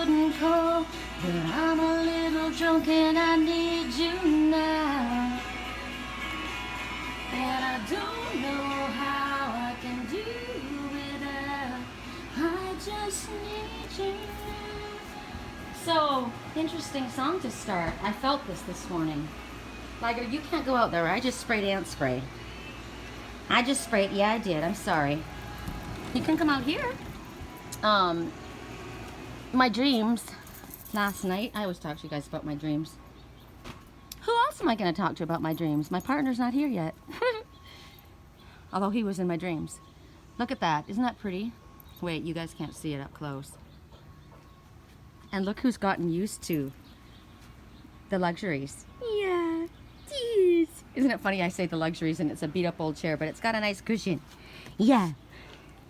couldn't call, but I'm a little drunk and I need you now. And I don't know how I can do without, I just need you. So, interesting song to start. I felt this morning. Liger, you can't go out there. I just sprayed ant spray. I just sprayed, yeah I did, I'm sorry. You can come out here. My dreams last night, I always talk to you guys about my dreams. Who else am I going to talk to about my dreams? My partner's not here yet. Although he was in my dreams. Look at that, isn't that pretty? Wait, you guys can't see it up close. And look who's gotten used to the luxuries. Yeah, geez. Isn't it funny I say the luxuries and it's a beat up old chair, but it's got a nice cushion. Yeah.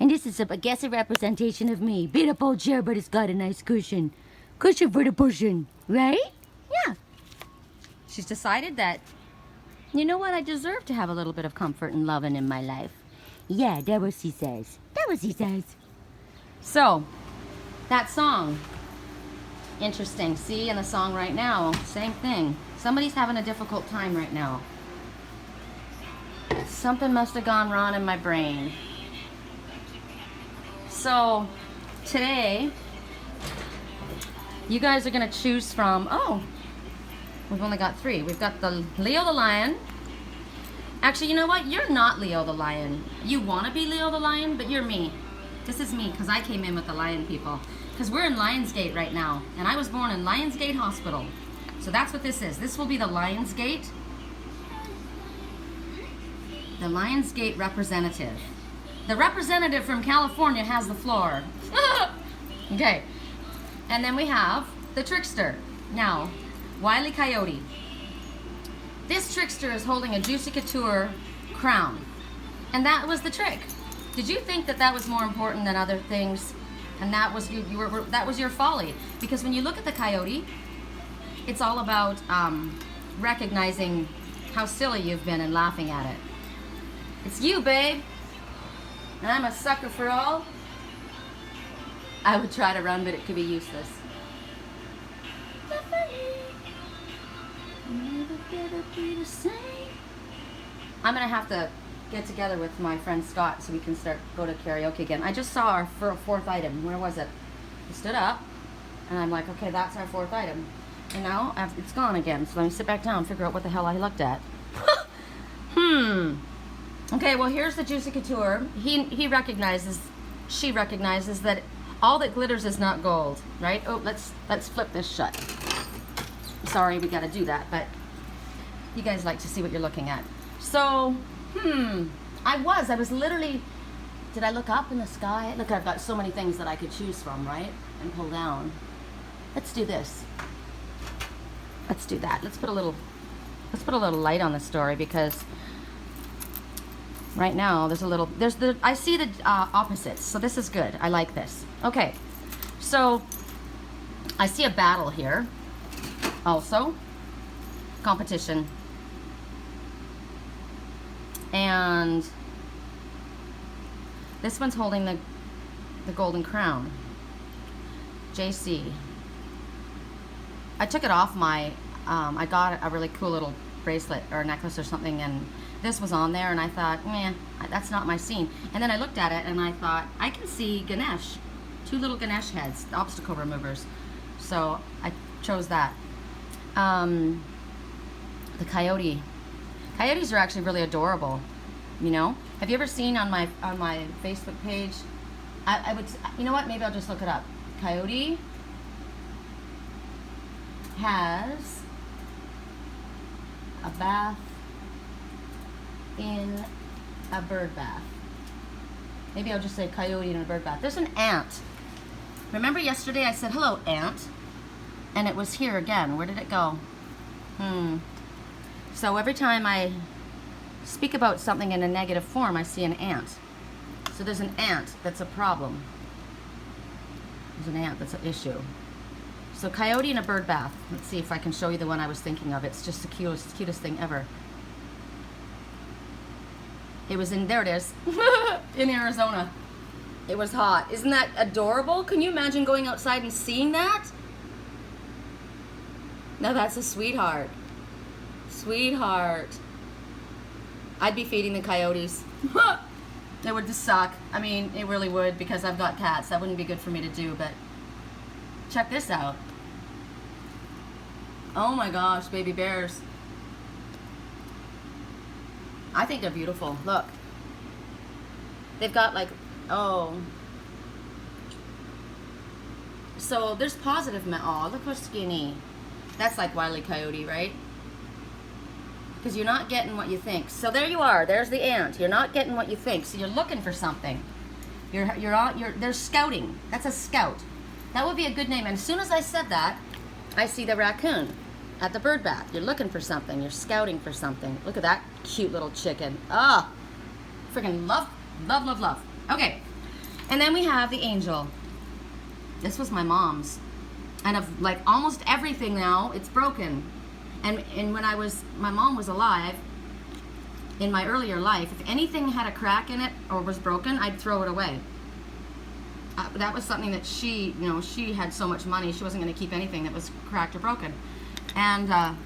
And this is, I guess, a representation of me. Beat up old chair, but it's got a nice cushion. Cushion for the pushing, right? Yeah. She's decided that, you know what, I deserve to have a little bit of comfort and loving in my life. Yeah, that was she says. That was she says. So, that song. Interesting. See, in the song right now, same thing. Somebody's having a difficult time right now. Something must have gone wrong in my brain. So, today, you guys are going to choose from, oh, we've only got 3. We've got the Leo the Lion. Actually, you know what? You're not Leo the Lion. You want to be Leo the Lion, but you're me. This is me, because I came in with the Lion people. Because we're in Lionsgate right now, and I was born in Lionsgate Hospital. So that's what this is. This will be the Lionsgate. The Lionsgate representative. The representative from California has the floor. Okay. And then we have the trickster. Now, Wile E. Coyote. This trickster is holding a Juicy Couture crown. And that was the trick. Did you think that that was more important than other things? And that was that was your folly. Because when you look at the coyote, it's all about recognizing how silly you've been and laughing at it. It's you, babe. And I'm a sucker for all. I would try to run, but it could be useless. I'm gonna have to get together with my friend Scott so we can go to karaoke again. I just saw our 4th item. Where was it? We stood up, and I'm like, okay, that's our 4th item. And now it's gone again. So let me sit back down and figure out what the hell I looked at. Okay, well, here's the Juicy Couture. She recognizes that all that glitters is not gold, right? Oh, let's flip this shut. Sorry, we got to do that, but you guys like to see what you're looking at. So, I was literally, did I look up in the sky? Look, I've got so many things that I could choose from, right? And pull down. Let's do this. Let's do that. Let's put a little light on the story, because right now I see the opposites, so this is good. I like this. Okay, so I see a battle here. Also, competition. And this one's holding the golden crown. JC. I took it off my, I got a really cool little bracelet or necklace or something, and this was on there, and I thought, man, that's not my scene. And then I looked at it, and I thought, I can see Ganesh. 2 little Ganesh heads, obstacle removers. So I chose that. The coyote. Coyotes are actually really adorable, you know. Have you ever seen on my Facebook page? I would, you know what? Maybe I'll just look it up. Coyote has a bath in a bird bath. Maybe I'll just say coyote in a bird bath. There's an ant. Remember yesterday I said hello, ant, and it was here again. Where did it go? So every time I speak about something in a negative form, I see an ant. So there's an ant that's a problem. There's an ant that's an issue. So coyote in a bird bath. Let's see if I can show you the one I was thinking of. It's just the cutest thing ever. It was in, there it is, in Arizona. It was hot. Isn't that adorable? Can you imagine going outside and seeing that? Now that's a sweetheart. Sweetheart. I'd be feeding the coyotes. It would just suck. I mean, it really would, because I've got cats. That wouldn't be good for me to do, but check this out. Oh my gosh, baby bears. I think they're beautiful. Look. They've got like, oh. So there's positive, oh, look how skinny. That's like Wile E. Coyote, right? Because you're not getting what you think. So there you are. There's the ant. You're not getting what you think. So you're looking for something. They're scouting. That's a scout. That would be a good name. And as soon as I said that, I see the raccoon at the bird bath. You're looking for something. You're scouting for something. Look at that cute little chicken. Ah, freaking love, love, love, love. Okay, and then we have the angel. This was my mom's, and of like almost everything now, it's broken. And when my mom was alive, in my earlier life, if anything had a crack in it or was broken, I'd throw it away. That was something that she, you know, she had so much money, she wasn't going to keep anything that was cracked or broken. And I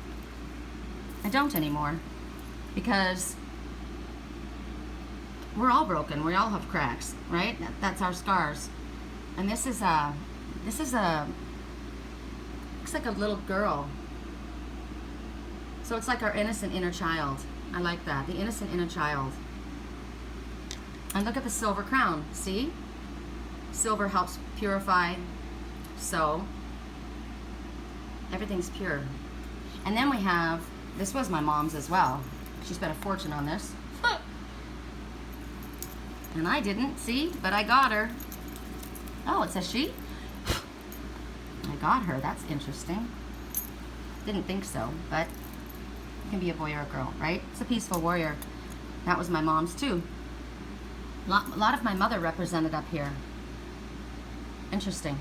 don't anymore, because we're all broken. We all have cracks, right? That's our scars. And this is looks like a little girl. So it's like our innocent inner child. I like that, the innocent inner child. And look at the silver crown, see? Silver helps purify, so everything's pure. And then we have, this was my mom's as well. She spent a fortune on this. And I didn't, see? But I got her. Oh, it says she? I got her, that's interesting. Didn't think so, but it can be a boy or a girl, right? It's a peaceful warrior. That was my mom's too. A lot of my mother represented up here. Interesting.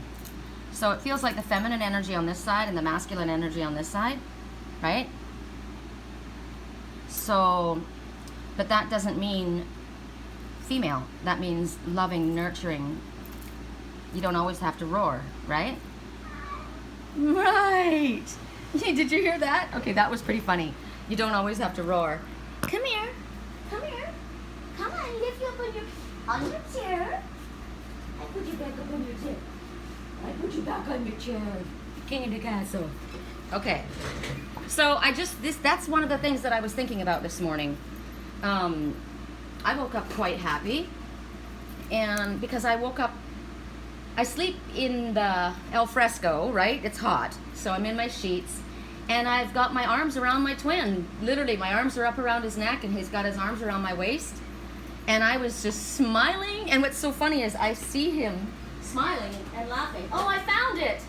So it feels like the feminine energy on this side and the masculine energy on this side, right? So, but that doesn't mean female. That means loving, nurturing. You don't always have to roar, right? Right. Did you hear that? Okay, that was pretty funny. You don't always have to roar. Come here. Come here. Come on, lift you up on your chair. I put you back up on your chair. I put you back on your chair. King of the castle. Okay. So that's one of the things that I was thinking about this morning. I woke up quite happy. And because I woke up, I sleep in the al fresco, right? It's hot. So I'm in my sheets. And I've got my arms around my twin. Literally, my arms are up around his neck and he's got his arms around my waist. And I was just smiling. And what's so funny is I see him smiling and laughing. Oh, I found it.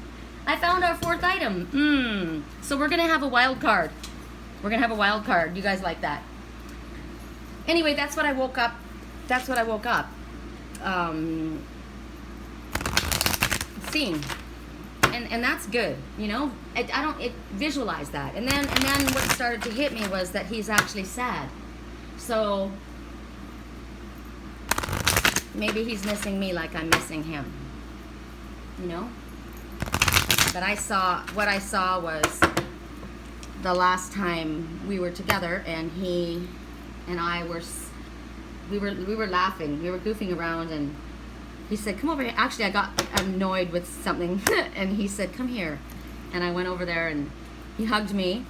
I found our fourth item. So we're going to have a wild card. We're going to have a wild card. You guys like that? Anyway, that's what I woke up. That's what I woke up seeing. And that's good, you know. Visualize that. And then what started to hit me was that he's actually sad. So maybe he's missing me like I'm missing him. You know? But what I saw was the last time we were together, and he and I were laughing. We were goofing around, and he said, come over here. Actually, I got annoyed with something, and he said, come here. And I went over there, and he hugged me.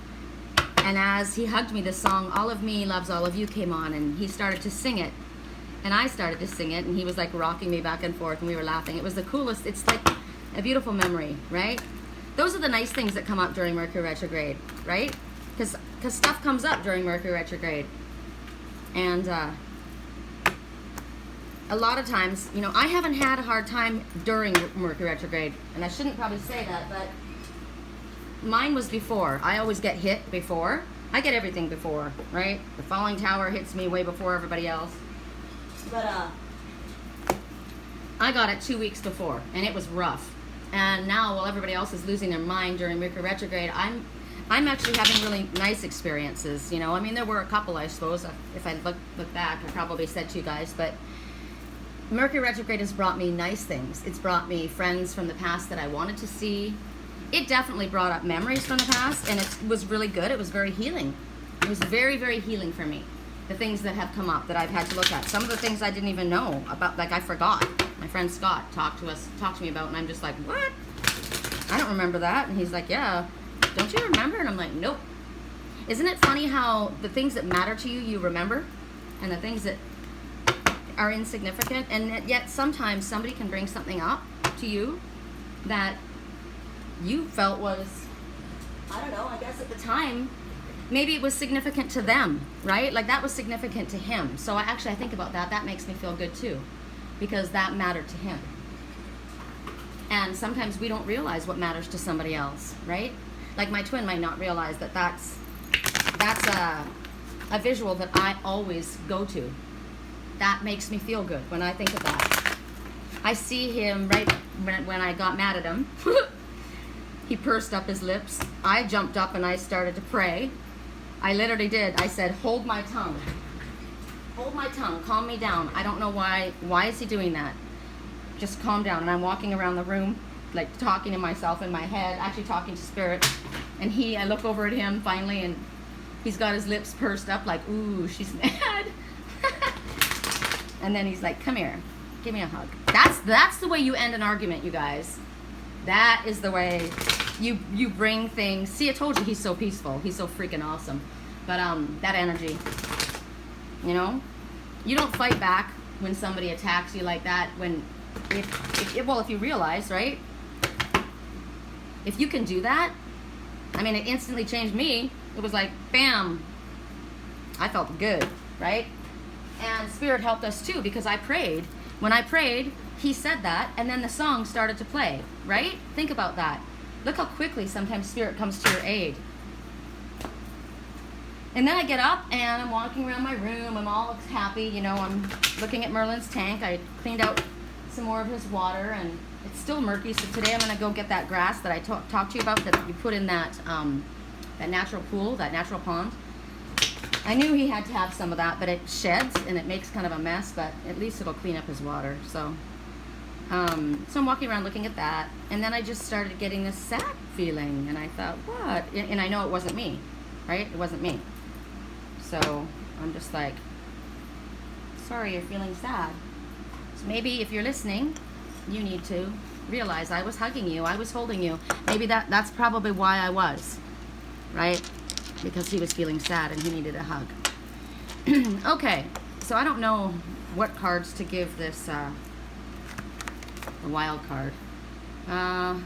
And as he hugged me, the song, All of Me Loves All of You came on, and he started to sing it. And I started to sing it, and he was like rocking me back and forth, and we were laughing. It was the coolest. It's like a beautiful memory, right? Those are the nice things that come up during Mercury retrograde, right? Because stuff comes up during Mercury retrograde. And a lot of times, you know, I haven't had a hard time during Mercury retrograde, and I shouldn't probably say that, but mine was before. I always get hit before. I get everything before, right? The falling tower hits me way before everybody else. But I got it 2 weeks before, and it was rough. And now, while everybody else is losing their mind during Mercury retrograde, I'm actually having really nice experiences. You know, I mean, there were a couple, I suppose. If I look back, I probably said to you guys, but Mercury retrograde has brought me nice things. It's brought me friends from the past that I wanted to see. It definitely brought up memories from the past, and it was really good. It was very healing. It was very, very healing for me. The things that have come up that I've had to look at. Some of the things I didn't even know about, like I forgot. My friend Scott talked to me about, and I'm just like, what? I don't remember that. And he's like, yeah, don't you remember? And I'm like, nope. Isn't it funny how the things that matter to you, you remember, and the things that are insignificant, and yet sometimes somebody can bring something up to you that you felt was, I don't know, I guess at the time, maybe it was significant to them, right? Like that was significant to him. So I think about that. That makes me feel good too, because that mattered to him. And sometimes we don't realize what matters to somebody else, right? Like my twin might not realize that that's a visual that I always go to. That makes me feel good when I think of that. I see him right when I got mad at him. He pursed up his lips. I jumped up and I started to pray. I literally did. I said, hold my tongue. Hold my tongue. Calm me down. I don't know why. Why is he doing that? Just calm down. And I'm walking around the room, like talking to myself in my head, actually talking to spirit. And I look over at him finally, and he's got his lips pursed up like, ooh, she's mad. And then he's like, come here, give me a hug. That's the way you end an argument, you guys. That is the way you bring things. See, I told you he's so peaceful. He's so freaking awesome. But that energy, you know, you don't fight back when somebody attacks you like that. If you realize, right? If you can do that, I mean, it instantly changed me. It was like, bam, I felt good, right? And Spirit helped us too, because I prayed. When I prayed, he said that, and then the song started to play, right? Think about that. Look how quickly sometimes Spirit comes to your aid. And then I get up and I'm walking around my room. I'm all happy, you know, I'm looking at Merlin's tank. I cleaned out some more of his water, and it's still murky, so today I'm gonna go get that grass that I talked to you about, that you put in that natural pool, that natural pond. I knew he had to have some of that, but it sheds and it makes kind of a mess, but at least it'll clean up his water. So I'm walking around looking at that, and then I just started getting this sad feeling, and I thought, what? And I know it wasn't me, right? It wasn't me. So I'm just like, sorry you're feeling sad. So maybe if you're listening, you need to realize I was hugging you, I was holding you. Maybe that's probably why I was, right? Because he was feeling sad and he needed a hug. Okay, so I don't know what cards to give this the wild card. I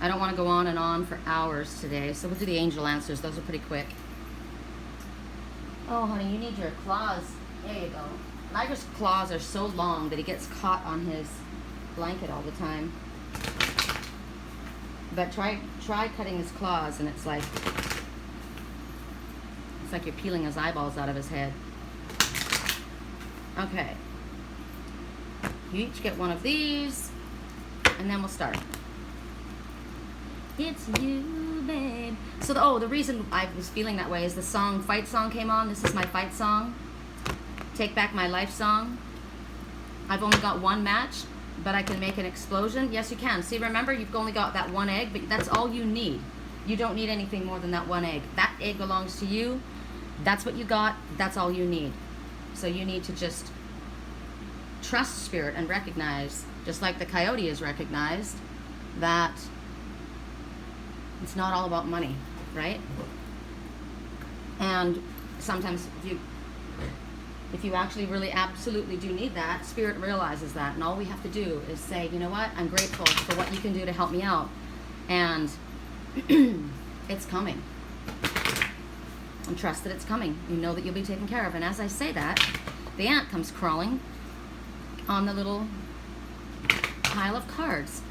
don't want to go on and on for hours today, so we'll do the angel answers. Those are pretty quick. Oh, honey, you need your claws. There you go. Niger's claws are so long that he gets caught on his blanket all the time. But try cutting his claws, and it's like you're peeling his eyeballs out of his head. Okay. You each get one of these, and then we'll start. It's you, babe. So the reason I was feeling that way is the song, fight song came on. This is my fight song. Take Back My Life song. I've only got one match, but I can make an explosion. Yes, you can. See, remember, you've only got that one egg, but that's all you need. You don't need anything more than that one egg. That egg belongs to you. That's what you got. That's all you need. So you need to just trust Spirit and recognize, just like the Coyote is recognized, that it's not all about money, right? And sometimes if you actually really absolutely do need that, Spirit realizes that, and all we have to do is say, you know what, I'm grateful for what you can do to help me out, and it's coming. And trust that it's coming. You know that you'll be taken care of. And as I say that, the ant comes crawling on the little pile of cards.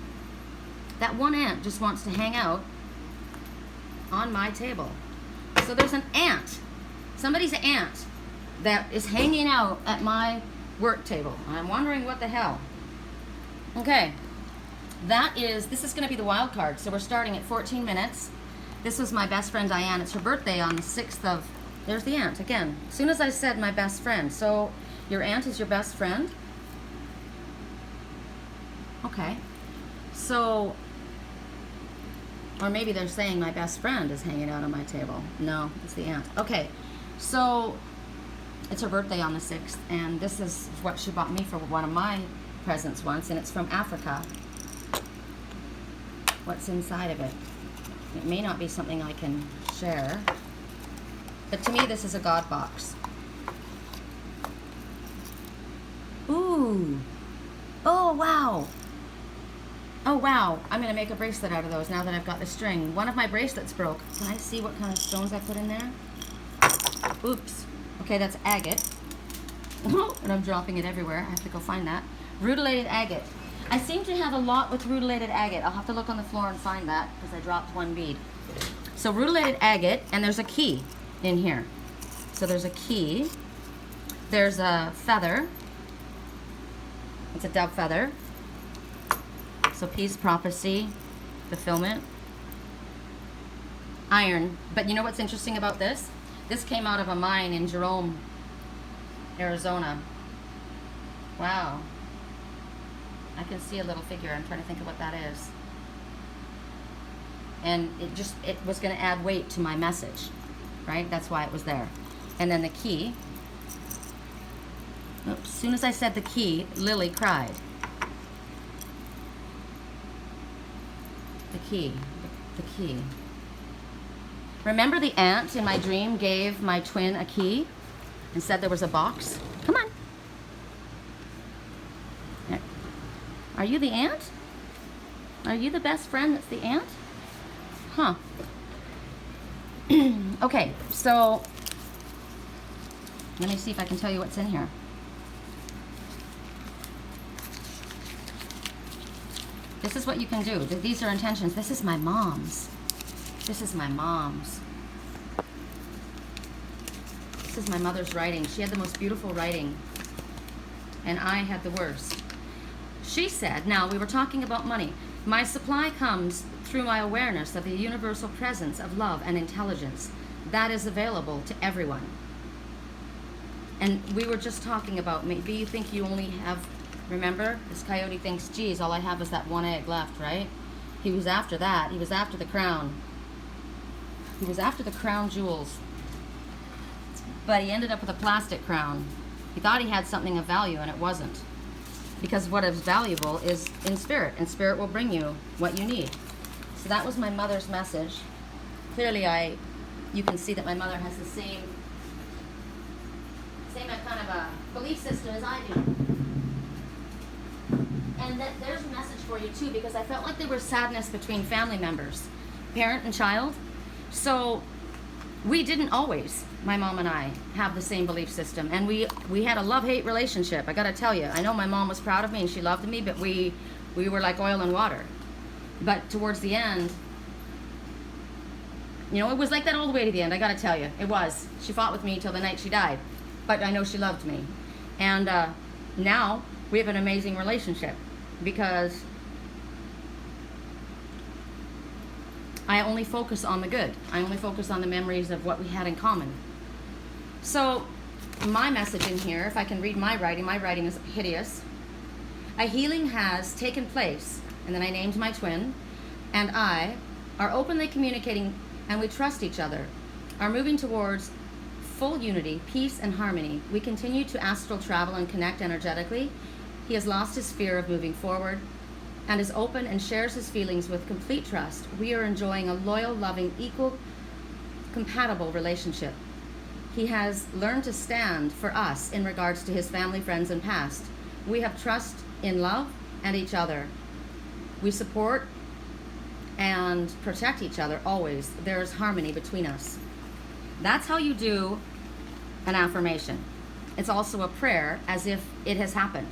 That one ant just wants to hang out on my table. So there's an ant, somebody's ant, that is hanging out at my work table. I'm wondering what the hell. Okay, this is going to be the wild card. So we're starting at 14 minutes. This was my best friend Diane. It's her birthday on the 6th of, there's the ant again. As soon as I said my best friend. So your aunt is your best friend. Okay. So, or maybe they're saying my best friend is hanging out on my table. No, it's the aunt. Okay. So, it's her birthday on the 6th, and this is what she bought me for one of my presents once, and it's from Africa. What's inside of it? It may not be something I can share, but to me this is a God box. Ooh. Oh, wow. Oh, wow. I'm going to make a bracelet out of those now that I've got the string. One of my bracelets broke. Can I see what kind of stones I put in there? Oops. Okay, that's agate. And I'm dropping it everywhere. I have to go find that. Rutilated agate. I seem to have a lot with rutilated agate. I'll have to look on the floor and find that because I dropped one bead. So rutilated agate, and there's a key in here. So there's a key. There's a feather. It's a dove feather. So peace, prophecy, fulfillment. Iron. But you know what's interesting about this? This came out of a mine in Jerome, Arizona. Wow. I can see a little figure. I'm trying to think of what that is. And it was going to add weight to my message, right? That's why it was there. And then the key. Oops. As soon as I said the key, Lily cried. The key. The key. Remember the aunt in my dream gave my twin a key and said there was a box? Come on. Are you the aunt? Are you the best friend that's the aunt? Huh. Okay, so let me see if I can tell you what's in here. This is what you can do. These are intentions. This is my mom's. This is my mom's. This is my mother's writing. She had the most beautiful writing, and I had the worst. She said, now we were talking about money. My supply comes through my awareness of the universal presence of love and intelligence that is available to everyone. And we were just talking about, maybe you think you only have, remember, this coyote thinks, geez, all I have is that one egg left, right? He was after that. He was after the crown. He was after the crown jewels. But he ended up with a plastic crown. He thought he had something of value, and it wasn't. Because what is valuable is in spirit, and spirit will bring you what you need. So that was my mother's message. Clearly, you can see that my mother has the same kind of a belief system as I do. And that there's a message for you too, because I felt like there was sadness between family members, parent and child. So we didn't always, my mom and I, have the same belief system. And we had a love-hate relationship, I gotta tell you. I know my mom was proud of me and she loved me, but we were like oil and water. But towards the end, you know, it was like that all the way to the end, I gotta tell you. It was. She fought with me till the night she died. But I know she loved me. And now we have an amazing relationship because I only focus on the good. I only focus on the memories of what we had in common. So my message in here, if I can read my writing is hideous. A healing has taken place, and then I named my twin, and I are openly communicating, and we trust each other, are moving towards full unity, peace, and harmony. We continue to astral travel and connect energetically. He has lost his fear of moving forward and is open and shares his feelings with complete trust. We are enjoying a loyal, loving, equal, compatible relationship. He has learned to stand for us in regards to his family, friends, and past. We have trust in love and each other. We support and protect each other always. There is harmony between us. That's how you do an affirmation. It's also a prayer as if it has happened.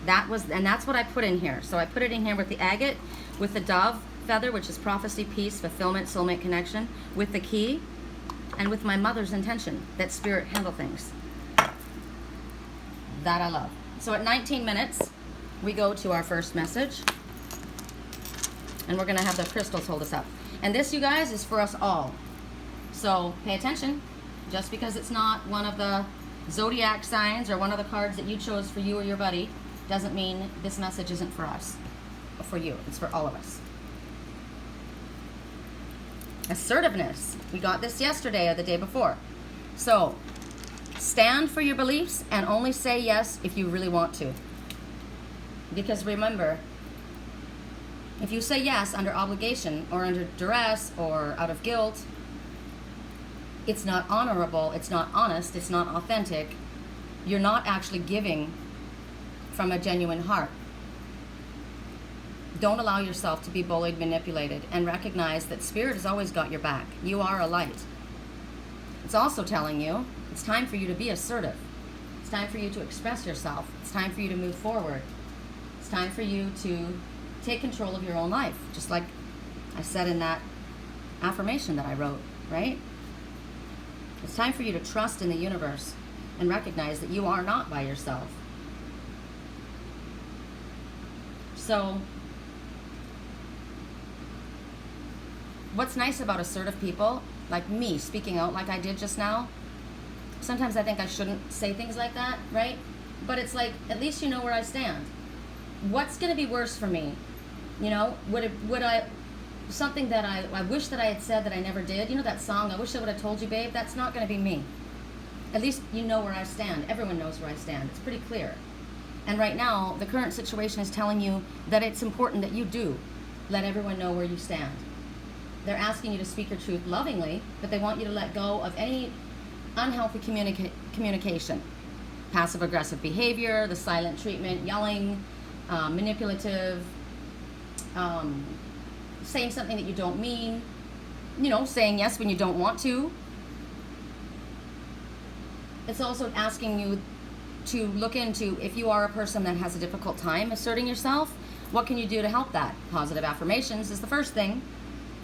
And that's what I put in here. So I put it in here with the agate, with the dove feather, which is prophecy, peace, fulfillment, soulmate connection, with the key, and with my mother's intention that spirit handle things. That I love. So at 19 minutes, we go to our first message. And we're gonna have the crystals hold us up. And this, you guys, is for us all. So pay attention. Just because it's not one of the zodiac signs or one of the cards that you chose for you or your buddy doesn't mean this message isn't for us. for you. It's for all of us. Assertiveness. We got this yesterday or the day before. So, stand for your beliefs and only say yes if you really want to. Because remember, if you say yes under obligation or under duress or out of guilt, it's not honorable, it's not honest, it's not authentic. You're not actually giving from a genuine heart. Don't allow yourself to be bullied, manipulated, and recognize that Spirit has always got your back. You are a light. It's also telling you it's time for you to be assertive. It's time for you to express yourself. It's time for you to move forward. It's time for you to take control of your own life, just like I said in that affirmation that I wrote, right? It's time for you to trust in the universe and recognize that you are not by yourself. So, what's nice about assertive people, like me speaking out like I did just now, sometimes I think I shouldn't say things like that, right? But it's like, at least you know where I stand. What's going to be worse for me? You know, would I, something that I wish that I had said that I never did, you know that song, I wish I would have told you, babe, that's not going to be me. At least you know where I stand. Everyone knows where I stand. It's pretty clear. And right now, the current situation is telling you that it's important that you do let everyone know where you stand. They're asking you to speak your truth lovingly, but they want you to let go of any unhealthy communication. Passive-aggressive behavior, the silent treatment, yelling, manipulative, saying something that you don't mean, you know, saying yes when you don't want to. It's also asking you to look into, if you are a person that has a difficult time asserting yourself, what can you do to help that? Positive affirmations is the first thing.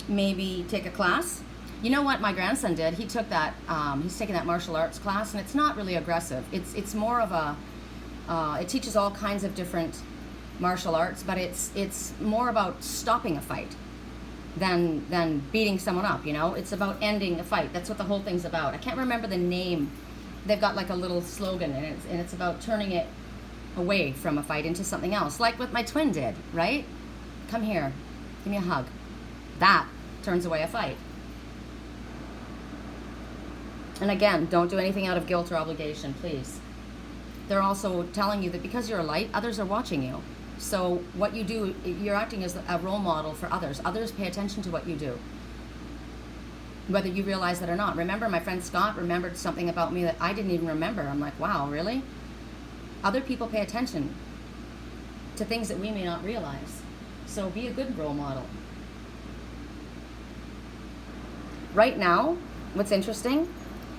Maybe take a class. You know what my grandson did? He took that, he's taking that martial arts class, and it's not really aggressive. It's more of a, it teaches all kinds of different martial arts, but it's more about stopping a fight than beating someone up, you know? It's about ending a fight. That's what the whole thing's about. I can't remember the name. They've got like a little slogan, and it's about turning it away from a fight into something else, like what my twin did, right? Come here, give me a hug. That turns away a fight. And again, don't do anything out of guilt or obligation, please. They're also telling you that because you're a light, others are watching you. So what you do, you're acting as a role model for others. Others pay attention to what you do, whether you realize it or not. Remember, my friend Scott remembered something about me that I didn't even remember. I'm like, wow, really? Other people pay attention to things that we may not realize. So be a good role model. Right now, what's interesting,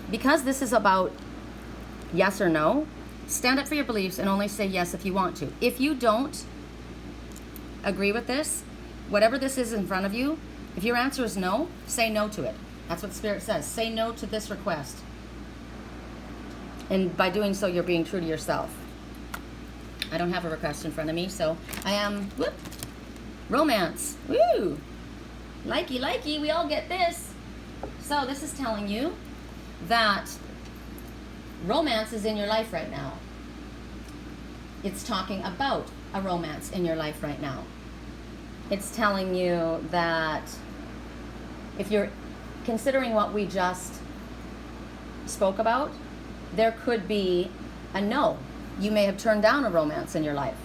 because this is about yes or no, stand up for your beliefs and only say yes if you want to. If you don't agree with this, whatever this is in front of you, if your answer is no, say no to it. That's what Spirit says. Say no to this request. And by doing so, you're being true to yourself. I don't have a request in front of me, so I am, whoop, romance. Woo! Likey, likey, we all get this. So this is telling you that romance is in your life right now. It's talking about a romance in your life right now. It's telling you that if you're considering what we just spoke about, there could be a no. You may have turned down a romance in your life,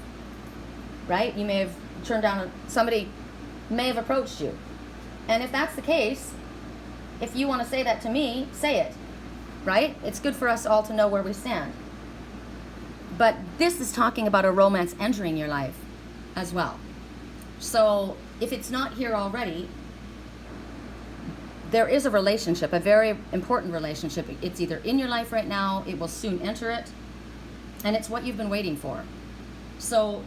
right? You may have turned down, somebody may have approached you. And if that's the case, if you want to say that to me, say it, right? It's good for us all to know where we stand. But this is talking about a romance entering your life as well. So if it's not here already, there is a relationship, a very important relationship. It's either in your life right now, it will soon enter it, and it's what you've been waiting for. So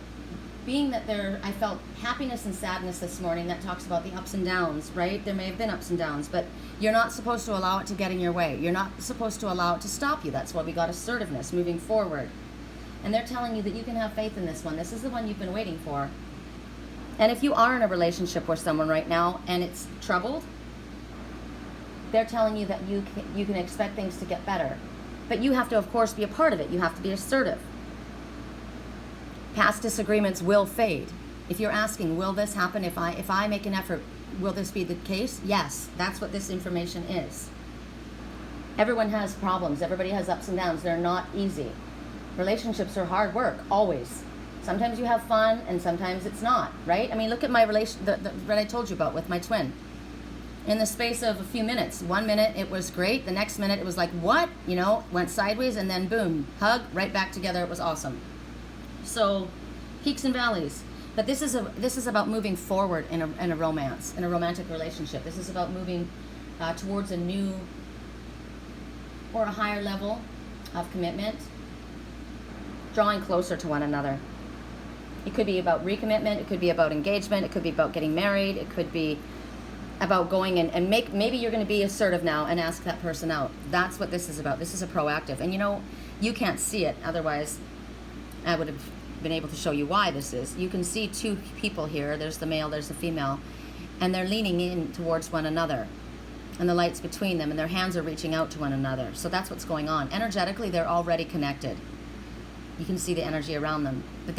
being that I felt happiness and sadness this morning, that talks about the ups and downs, right? There may have been ups and downs, but you're not supposed to allow it to get in your way. You're not supposed to allow it to stop you. That's why we got assertiveness, moving forward. And they're telling you that you can have faith in this one. This is the one you've been waiting for. And if you are in a relationship with someone right now and it's troubled, they're telling you that you can expect things to get better. But you have to, of course, be a part of it. You have to be assertive. Past disagreements will fade. If you're asking, will this happen if I make an effort, will this be the case? Yes, that's what this information is. Everyone has problems. Everybody has ups and downs. They're not easy. Relationships are hard work, always. Sometimes you have fun and sometimes it's not, right? I mean, look at my what I told you about with my twin. In the space of a few minutes, 1 minute it was great, the next minute it was like, what? You know, went sideways, and then boom, hug, right back together. It was awesome. So, peaks and valleys. But this is about moving forward in a romance, in a romantic relationship. This is about moving towards a new or a higher level of commitment, drawing closer to one another. It could be about recommitment, it could be about engagement, it could be about getting married, it could be about going and maybe you're going to be assertive now and ask that person out. That's what this is about. This is a proactive. And you know, you can't see it, otherwise I would have been able to show you why this is. You can see two people here. There's the male, there's the female, and they're leaning in towards one another. And the light's between them, and their hands are reaching out to one another. So that's what's going on. Energetically, they're already connected. You can see the energy around them, but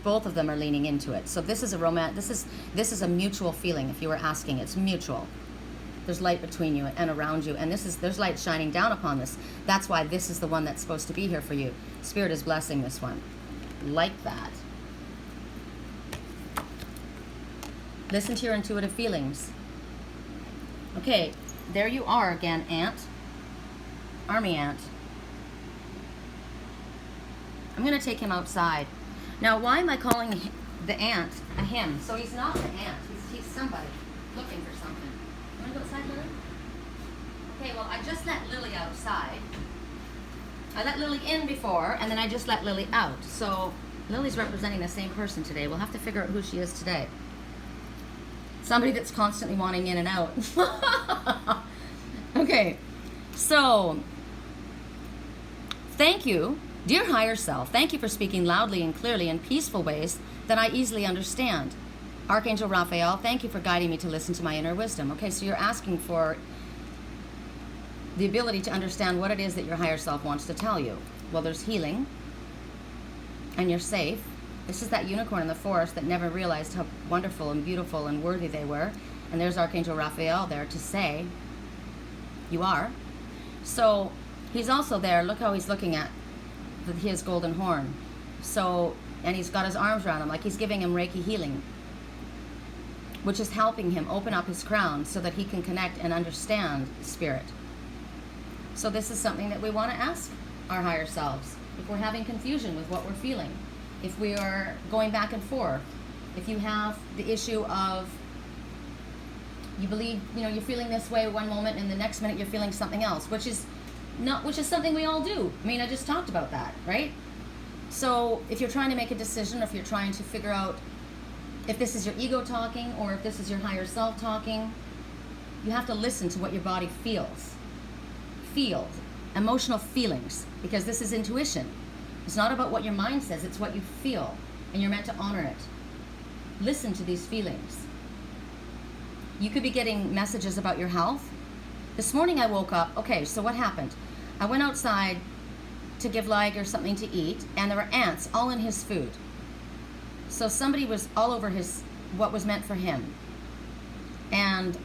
both of them are leaning into it. So this is a this is a mutual feeling. If you were asking, it's mutual. There's light between you and around you, and there's light shining down upon this. That's why this is the one that's supposed to be here for you. Spirit is blessing this one, like that. Listen to your intuitive feelings. Okay, there you are again, ant, army ant. I'm going to take him outside. Now, why am I calling the ant a him? So he's not an ant. He's somebody looking for something. You want to go outside, Lily? Okay, well, I just let Lily outside. I let Lily in before, and then I just let Lily out. So Lily's representing the same person today. We'll have to figure out who she is today. Somebody that's constantly wanting in and out. Okay, so thank you. Dear higher self, thank you for speaking loudly and clearly in peaceful ways that I easily understand. Archangel Raphael, thank you for guiding me to listen to my inner wisdom. Okay, so you're asking for the ability to understand what it is that your higher self wants to tell you. Well, there's healing, and you're safe. This is that unicorn in the forest that never realized how wonderful and beautiful and worthy they were. And there's Archangel Raphael there to say, you are. So he's also there. Look how he's looking at his golden horn. So, and he's got his arms around him like he's giving him Reiki healing, which is helping him open up his crown so that he can connect and understand spirit. So this is something that we want to ask our higher selves. If we're having confusion with what we're feeling, if we are going back and forth, if you have the issue of you believe, you know, you're feeling this way one moment and the next minute you're feeling something else, which is something we all do. I mean, I just talked about that, right? So if you're trying to make a decision, or if you're trying to figure out if this is your ego talking or if this is your higher self talking, you have to listen to what your body feels. Feel emotional feelings, because this is intuition. It's not about what your mind says, it's what you feel, and you're meant to honor it. Listen to these feelings. You could be getting messages about your health. This morning I woke up, okay, so what happened? I went outside to give Liger something to eat, and there were ants all in his food. So somebody was all over what was meant for him. And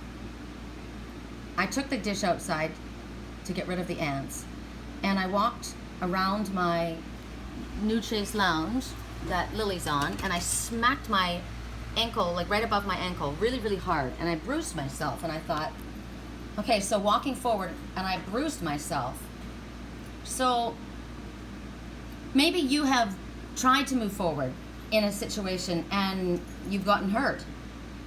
I took the dish outside to get rid of the ants, and I walked around my Nutritionist lounge that Lily's on, and I smacked my ankle, like right above my ankle, really, really hard, and I bruised myself, and I thought, okay, so walking forward, and I bruised myself. So maybe you have tried to move forward in a situation and you've gotten hurt.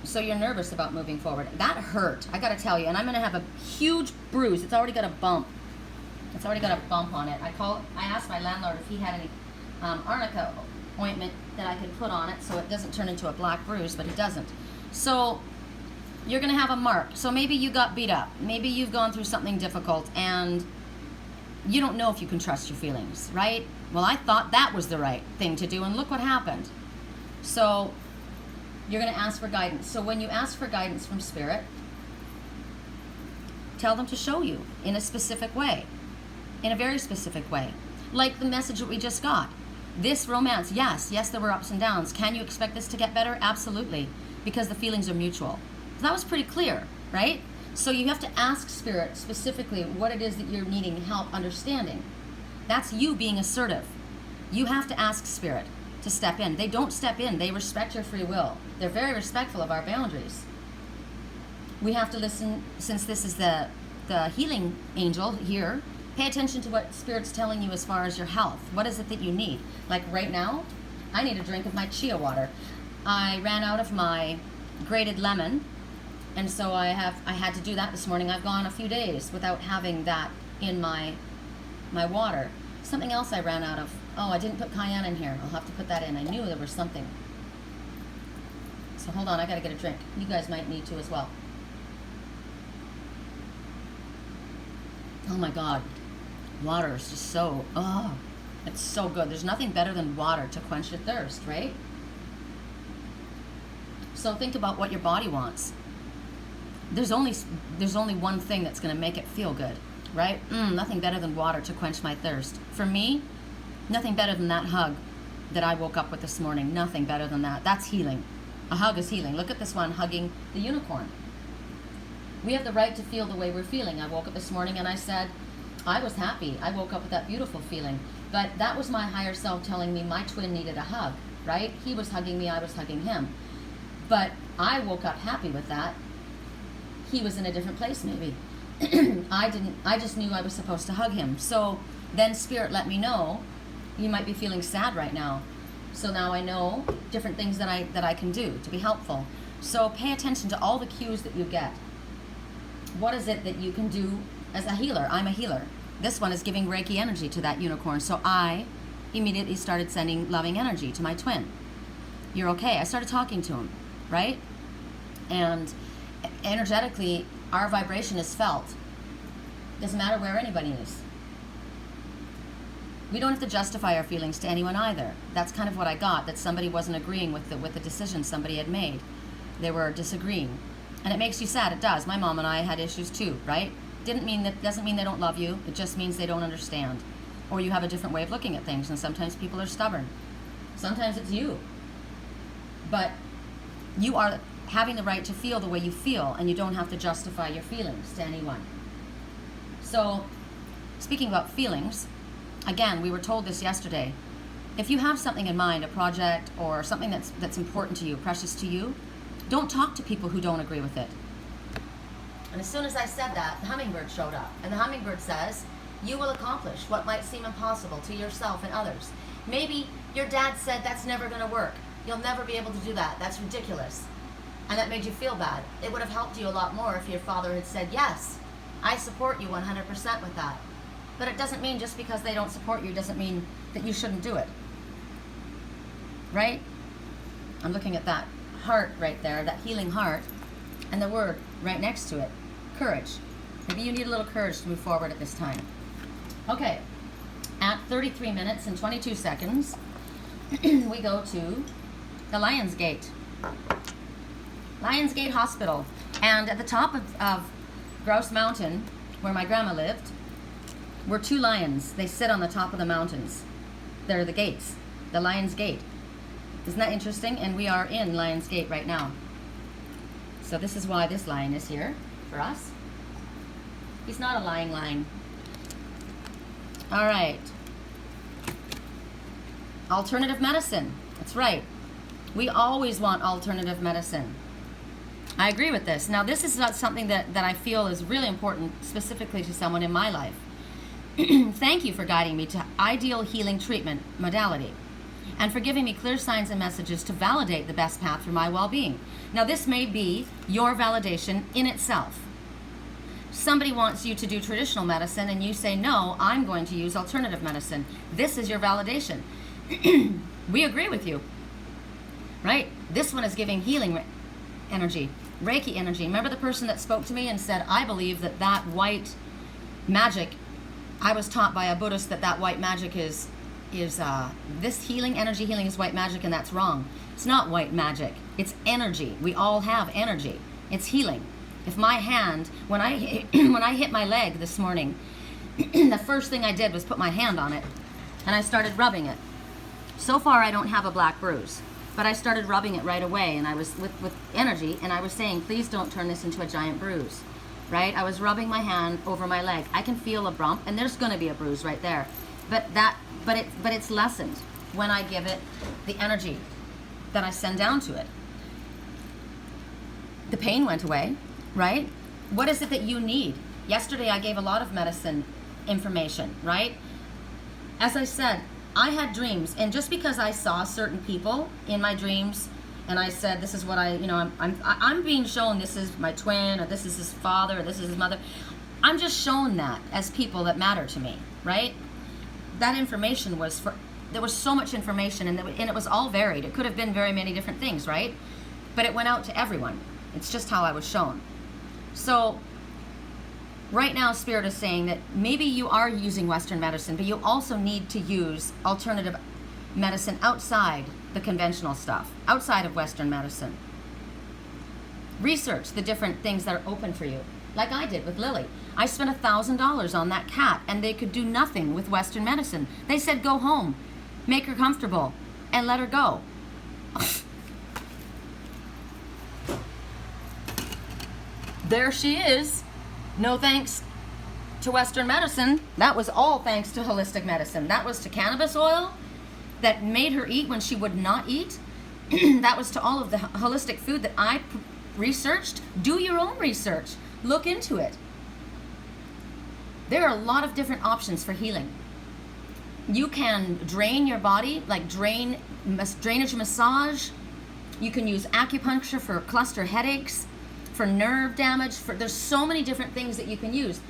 So you're nervous about moving forward. That hurt, I gotta tell you, and I'm gonna have a huge bruise. It's already got a bump. It's already got a bump on it. I asked my landlord if he had any arnica ointment that I could put on it so it doesn't turn into a black bruise, but it doesn't. So you're gonna have a mark. So maybe you got beat up. Maybe you've gone through something difficult and you don't know if you can trust your feelings, right? Well, I thought that was the right thing to do, and look what happened. So you're gonna ask for guidance. So when you ask for guidance from spirit, tell them to show you in a specific way, in a very specific way. Like the message that we just got. This romance, yes, there were ups and downs. Can you expect this to get better? Absolutely, because the feelings are mutual. So that was pretty clear, right? So you have to ask Spirit specifically what it is that you're needing help understanding. That's you being assertive. You have to ask Spirit to step in. They don't step in. They respect your free will. They're very respectful of our boundaries. We have to listen, since this is the healing angel here, pay attention to what Spirit's telling you as far as your health. What is it that you need? Like right now, I need a drink of my chia water. I ran out of my grated lemon, and so I had to do that this morning. I've gone a few days without having that in my water. Something else I ran out of. Oh, I didn't put cayenne in here. I'll have to put that in. I knew there was something. So hold on, I gotta get a drink. You guys might need to as well. Oh my God, water is just so, it's so good. There's nothing better than water to quench your thirst, right? So think about what your body wants. There's only one thing that's gonna make it feel good, right? Nothing better than water to quench my thirst. For me, nothing better than that hug that I woke up with this morning. Nothing better than that. That's healing. A hug is healing. Look at this one hugging the unicorn. We have the right to feel the way we're feeling. I woke up this morning and I said, I was happy. I woke up with that beautiful feeling. But that was my higher self telling me my twin needed a hug, right? He was hugging me, I was hugging him. But I woke up happy with that. He was in a different place maybe. I just knew I was supposed to hug him. So then Spirit let me know, you might be feeling sad right now. So now I know different things that I can do to be helpful. So pay attention to all the cues that you get. What is it that you can do as a healer? I'm a healer. This one is giving Reiki energy to that unicorn. So I immediately started sending loving energy to my twin. You're okay. I started talking to him, right? And energetically, our vibration is felt. Doesn't matter where anybody is. We don't have to justify our feelings to anyone either. That's kind of what I got, that somebody wasn't agreeing with the decision somebody had made. They were disagreeing. And it makes you sad, it does. My mom and I had issues too, right? Doesn't mean they don't love you, it just means they don't understand. Or you have a different way of looking at things, and sometimes people are stubborn. Sometimes it's you. But you are having the right to feel the way you feel, and you don't have to justify your feelings to anyone. So, speaking about feelings, again, we were told this yesterday. If you have something in mind, a project or something that's important to you, precious to you, don't talk to people who don't agree with it. And as soon as I said that, the hummingbird showed up. And the hummingbird says, you will accomplish what might seem impossible to yourself and others. Maybe your dad said that's never going to work. You'll never be able to do that. That's ridiculous. And that made you feel bad. It would have helped you a lot more if your father had said, yes, I support you 100% with that. But it doesn't mean just because they don't support you doesn't mean that you shouldn't do it. Right? I'm looking at that heart right there, that healing heart, and the word right next to it, courage. Maybe you need a little courage to move forward at this time. Okay, at 33 minutes and 22 seconds, we go to the Lion's Gate. Lions Gate Hospital. And at the top of Grouse Mountain, where my grandma lived, were two lions. They sit on the top of the mountains. They're the gates, the Lion's Gate. Isn't that interesting? And we are in Lion's Gate right now. So this is why this lion is here for us. He's not a lying lion. All right. Alternative medicine. That's right. We always want alternative medicine. I agree with this. Now, this is not something that I feel is really important specifically to someone in my life. Thank you for guiding me to ideal healing treatment modality and for giving me clear signs and messages to validate the best path for my well-being. Now, this may be your validation in itself. Somebody wants you to do traditional medicine and you say, no, I'm going to use alternative medicine. This is your validation. We agree with you, right? This one is giving healing energy, Reiki energy. Remember the person that spoke to me and said, I believe that white magic, I was taught by a Buddhist that white magic is this healing, energy healing is white magic, and that's wrong. It's not white magic. It's energy. We all have energy. It's healing. If my hand, when I hit my leg this morning, the first thing I did was put my hand on it, and I started rubbing it. So far, I don't have a black bruise, but I started rubbing it right away, and I was with energy, and I was saying, please don't turn this into a giant bruise, right? I was rubbing my hand over my leg. I can feel a bump, and there's going to be a bruise right there, but it's lessened when I give it the energy that I send down to it. The pain went away, right? What is it that you need? Yesterday, I gave a lot of medicine information, right? As I said, I had dreams, and just because I saw certain people in my dreams, and I said, this is what I'm being shown, this is my twin, or this is his father, or this is his mother. I'm just shown that as people that matter to me, right? That information was there was so much information, and it was all varied. It could have been very many different things, right? But it went out to everyone. It's just how I was shown. So right now, Spirit is saying that maybe you are using Western medicine, but you also need to use alternative medicine outside the conventional stuff, outside of Western medicine. Research the different things that are open for you, like I did with Lily. I spent $1,000 on that cat, and they could do nothing with Western medicine. They said, go home, make her comfortable, and let her go. There she is. No thanks to Western medicine. That was all thanks to holistic medicine. That was to cannabis oil that made her eat when she would not eat. That was to all of the holistic food that I researched. Do your own research. Look into it. There are a lot of different options for healing. You can drain your body, like drainage massage. You can use acupuncture for cluster headaches, for nerve damage, there's so many different things that you can use.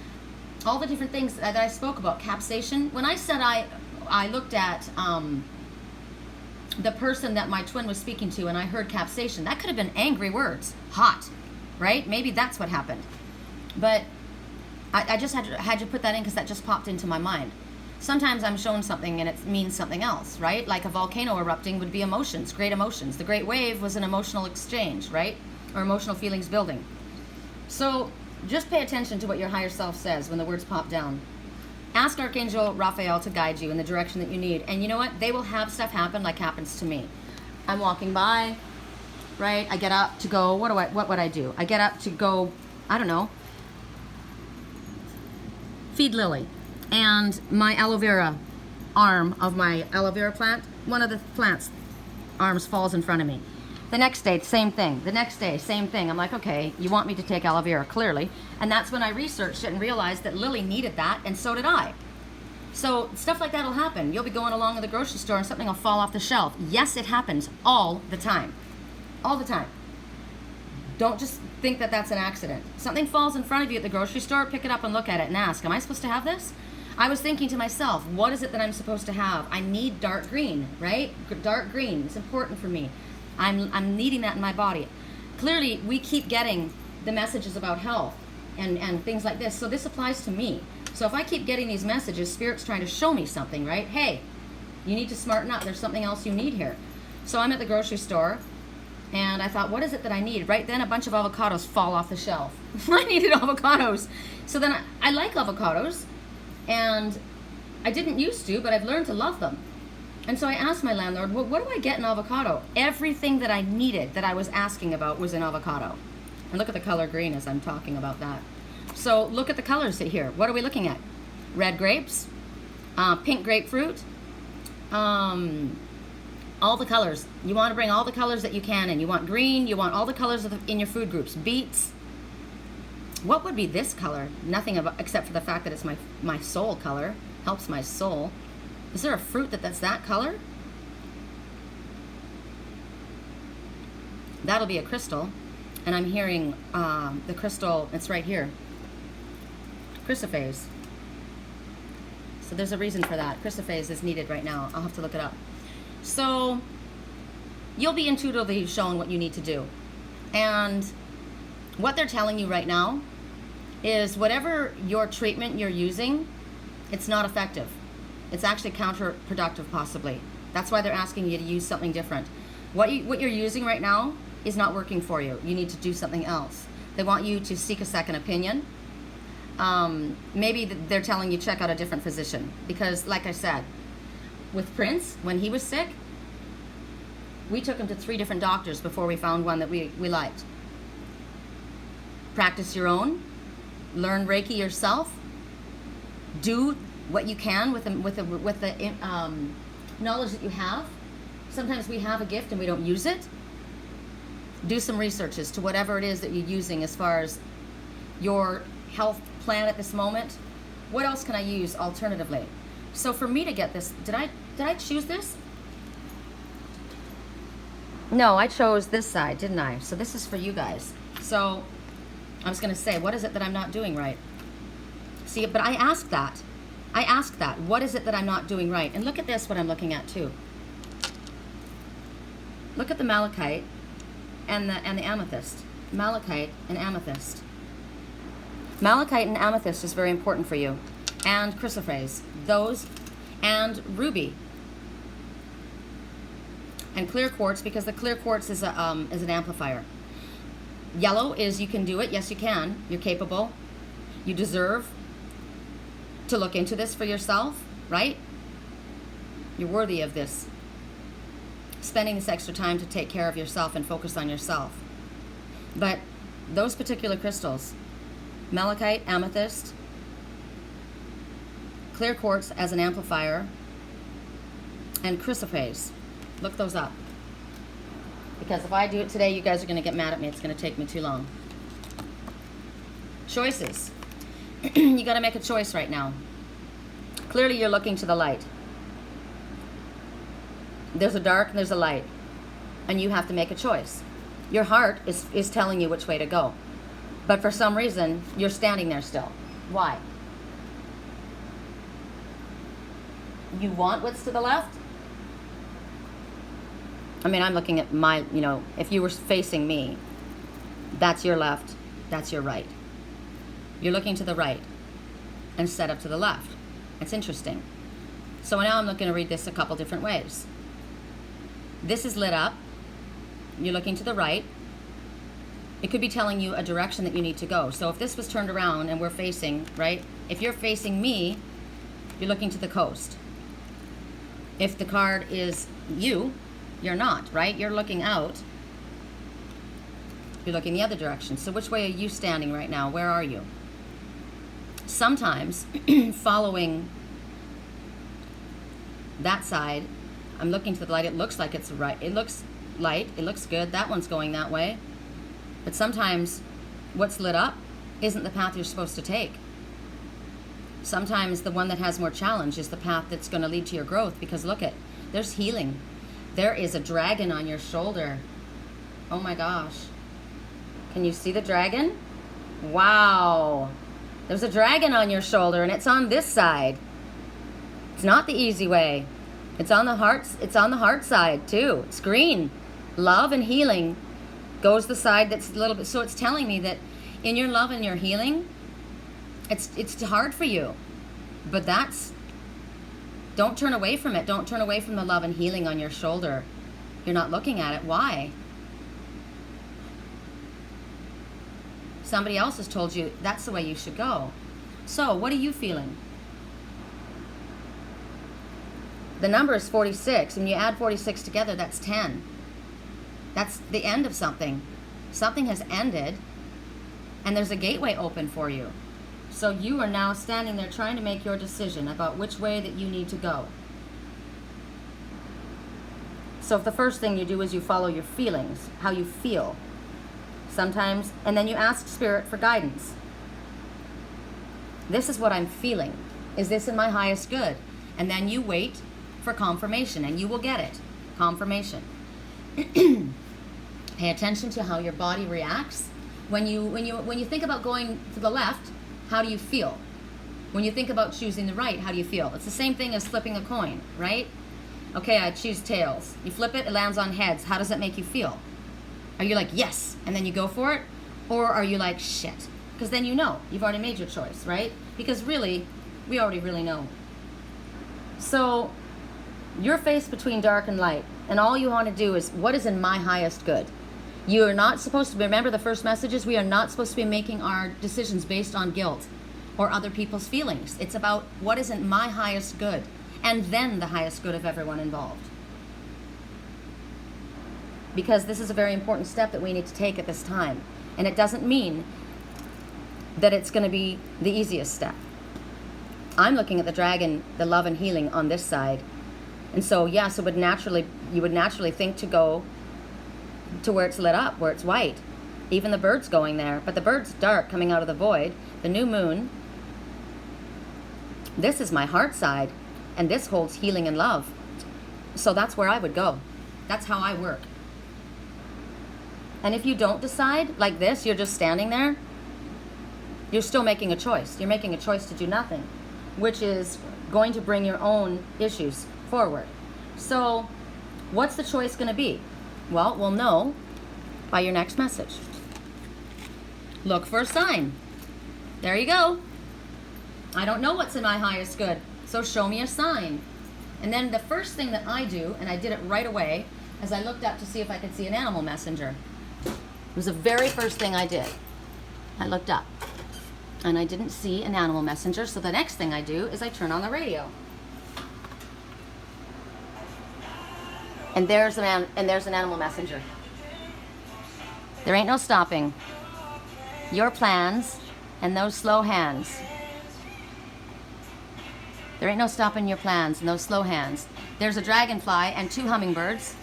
All the different things that I spoke about, capsation. When I said I looked at the person that my twin was speaking to, and I heard capsation, that could have been angry words, hot, right? Maybe that's what happened. But I just had to put that in because that just popped into my mind. Sometimes I'm shown something and it means something else, right? Like a volcano erupting would be emotions, great emotions. The Great Wave was an emotional exchange, right? Or emotional feelings building. So just pay attention to what your higher self says when the words pop down. Ask Archangel Raphael to guide you in the direction that you need. And you know what? They will have stuff happen like happens to me. I'm walking by, right? I get up to go, what would I do? I get up to go, I don't know, feed Lily. And my aloe vera arm of my aloe vera plant, one of the plant's arms falls in front of me. The next day, same thing. The next day, same thing. I'm like, okay, you want me to take aloe vera, clearly. And that's when I researched it and realized that Lily needed that, and so did I. So stuff like that will happen. You'll be going along in the grocery store and something will fall off the shelf. Yes, it happens all the time. All the time. Don't just think that that's an accident. Something falls in front of you at the grocery store, pick it up and look at it and ask, am I supposed to have this? I was thinking to myself, what is it that I'm supposed to have? I need dark green, right? Dark green. It's important for me. I'm needing that in my body. Clearly, we keep getting the messages about health and things like this. So this applies to me. So if I keep getting these messages, Spirit's trying to show me something, right? Hey, you need to smarten up. There's something else you need here. So I'm at the grocery store, and I thought, what is it that I need? Right then, a bunch of avocados fall off the shelf. I needed avocados. So then I like avocados, and I didn't used to, but I've learned to love them. And so I asked my landlord, well, what do I get in avocado? Everything that I needed, that I was asking about, was in avocado. And look at the color green as I'm talking about that. So look at the colors here. What are we looking at? Red grapes, pink grapefruit, all the colors. You want to bring all the colors that you can in. You want green, you want all the colors in your food groups. Beets. What would be this color? Nothing except for the fact that it's my soul color. Helps my soul. Is there a fruit that's that color? That'll be a crystal. And I'm hearing the crystal, it's right here. Chrysoprase. So there's a reason for that. Chrysoprase is needed right now. I'll have to look it up. So you'll be intuitively shown what you need to do. And what they're telling you right now is whatever your treatment you're using, it's not effective. It's actually counterproductive, possibly. That's why they're asking you to use something different. What you're using right now is not working for you. You need to do something else. They want you to seek a second opinion. Maybe they're telling you check out a different physician. Because, like I said, with Prince, when he was sick, we took him to 3 different doctors before we found one that we liked. Practice your own. Learn Reiki yourself. Do what you can with the knowledge that you have. Sometimes we have a gift and we don't use it. Do some research as to whatever it is that you're using as far as your health plan at this moment. What else can I use alternatively? So for me to get this, did I choose this? No, I chose this side, didn't I? So this is for you guys. So I was going to say, what is it that I'm not doing right? See, but I asked that. What is it that I'm not doing right? And look at this, what I'm looking at too. Look at the malachite and the amethyst. Malachite and amethyst. Malachite and amethyst is very important for you. And chrysoprase. Those. And ruby. And clear quartz, because the clear quartz is an amplifier. Yellow is you can do it. Yes, you can. You're capable. You deserve to look into this for yourself, right? You're worthy of this. Spending this extra time to take care of yourself and focus on yourself. But those particular crystals, malachite, amethyst, clear quartz as an amplifier, and chrysoprase. Look those up. Because if I do it today, you guys are going to get mad at me. It's going to take me too long. Choices. You got to make a choice right now. Clearly, you're looking to the light. There's a dark and there's a light. And you have to make a choice. Your heart is telling you which way to go. But for some reason, you're standing there still. Why? You want what's to the left? I mean, I'm looking at my, if you were facing me, that's your left, that's your right. You're looking to the right instead of to the left. It's interesting. So now I'm looking to read this a couple different ways. This is lit up. You're looking to the right. It could be telling you a direction that you need to go. So if this was turned around and we're facing, right? If you're facing me, you're looking to the coast. If the card is you, you're not, right? You're looking out. You're looking the other direction. So which way are you standing right now? Where are you? Sometimes following that side, I'm looking to the light. It looks like it's right. It looks light. It looks good. That one's going that way. But sometimes what's lit up isn't the path you're supposed to take. Sometimes the one that has more challenge is the path that's going to lead to your growth, because look at, there's healing. There is a dragon on your shoulder. Oh my gosh. Can you see the dragon? Wow. There's a dragon on your shoulder and it's on this side. It's not the easy way. It's on the heart side too. It's green. Love and healing goes the side that's a little bit, so it's telling me that in your love and your healing, it's hard for you. But don't turn away from it. Don't turn away from the love and healing on your shoulder. You're not looking at it. Why? Somebody else has told you that's the way you should go. So, what are you feeling? The number is 46. When you add 46 together, that's 10. That's the end of something. Something has ended, and there's a gateway open for you. So you are now standing there trying to make your decision about which way that you need to go. So if the first thing you do is you follow your feelings, how you feel, sometimes, and then you ask Spirit for guidance. This is what I'm feeling. Is this in my highest good? And then you wait for confirmation, and you will get it. Confirmation. Pay attention to how your body reacts. When you think about going to the left, how do you feel? When you think about choosing the right, how do you feel? It's the same thing as flipping a coin, right? Okay, I choose tails. You flip it, it lands on heads. How does that make you feel? Are you like, yes, and then you go for it? Or are you like, shit? Because then you know. You've already made your choice, right? Because really, we already really know. So, you're faced between dark and light. And all you want to do is, what is in my highest good? You are not supposed to, remember the first message is, we are not supposed to be making our decisions based on guilt or other people's feelings. It's about what is in my highest good. and then the highest good of everyone involved. Because this is a very important step that we need to take at this time. And it doesn't mean that it's going to be the easiest step. I'm looking at the dragon, the love and healing on this side. And so, yes, you would naturally think to go to where it's lit up, where it's white. Even the bird's going there. But the bird's dark, coming out of the void. The new moon. This is my heart side. And this holds healing and love. So that's where I would go. That's how I work. And if you don't decide, like this, you're just standing there, you're still making a choice. You're making a choice to do nothing, which is going to bring your own issues forward. So what's the choice going to be? Well, we'll know by your next message. Look for a sign. There you go. I don't know what's in my highest good, so show me a sign. And then the first thing that I do, and I did it right away, is I looked up to see if I could see an animal messenger. It was the very first thing I did. I looked up and I didn't see an animal messenger, so the next thing I do is I turn on the radio. And there's an animal messenger. There ain't no stopping your plans and those slow hands. There ain't no stopping your plans and those slow hands. There's a dragonfly and 2 hummingbirds.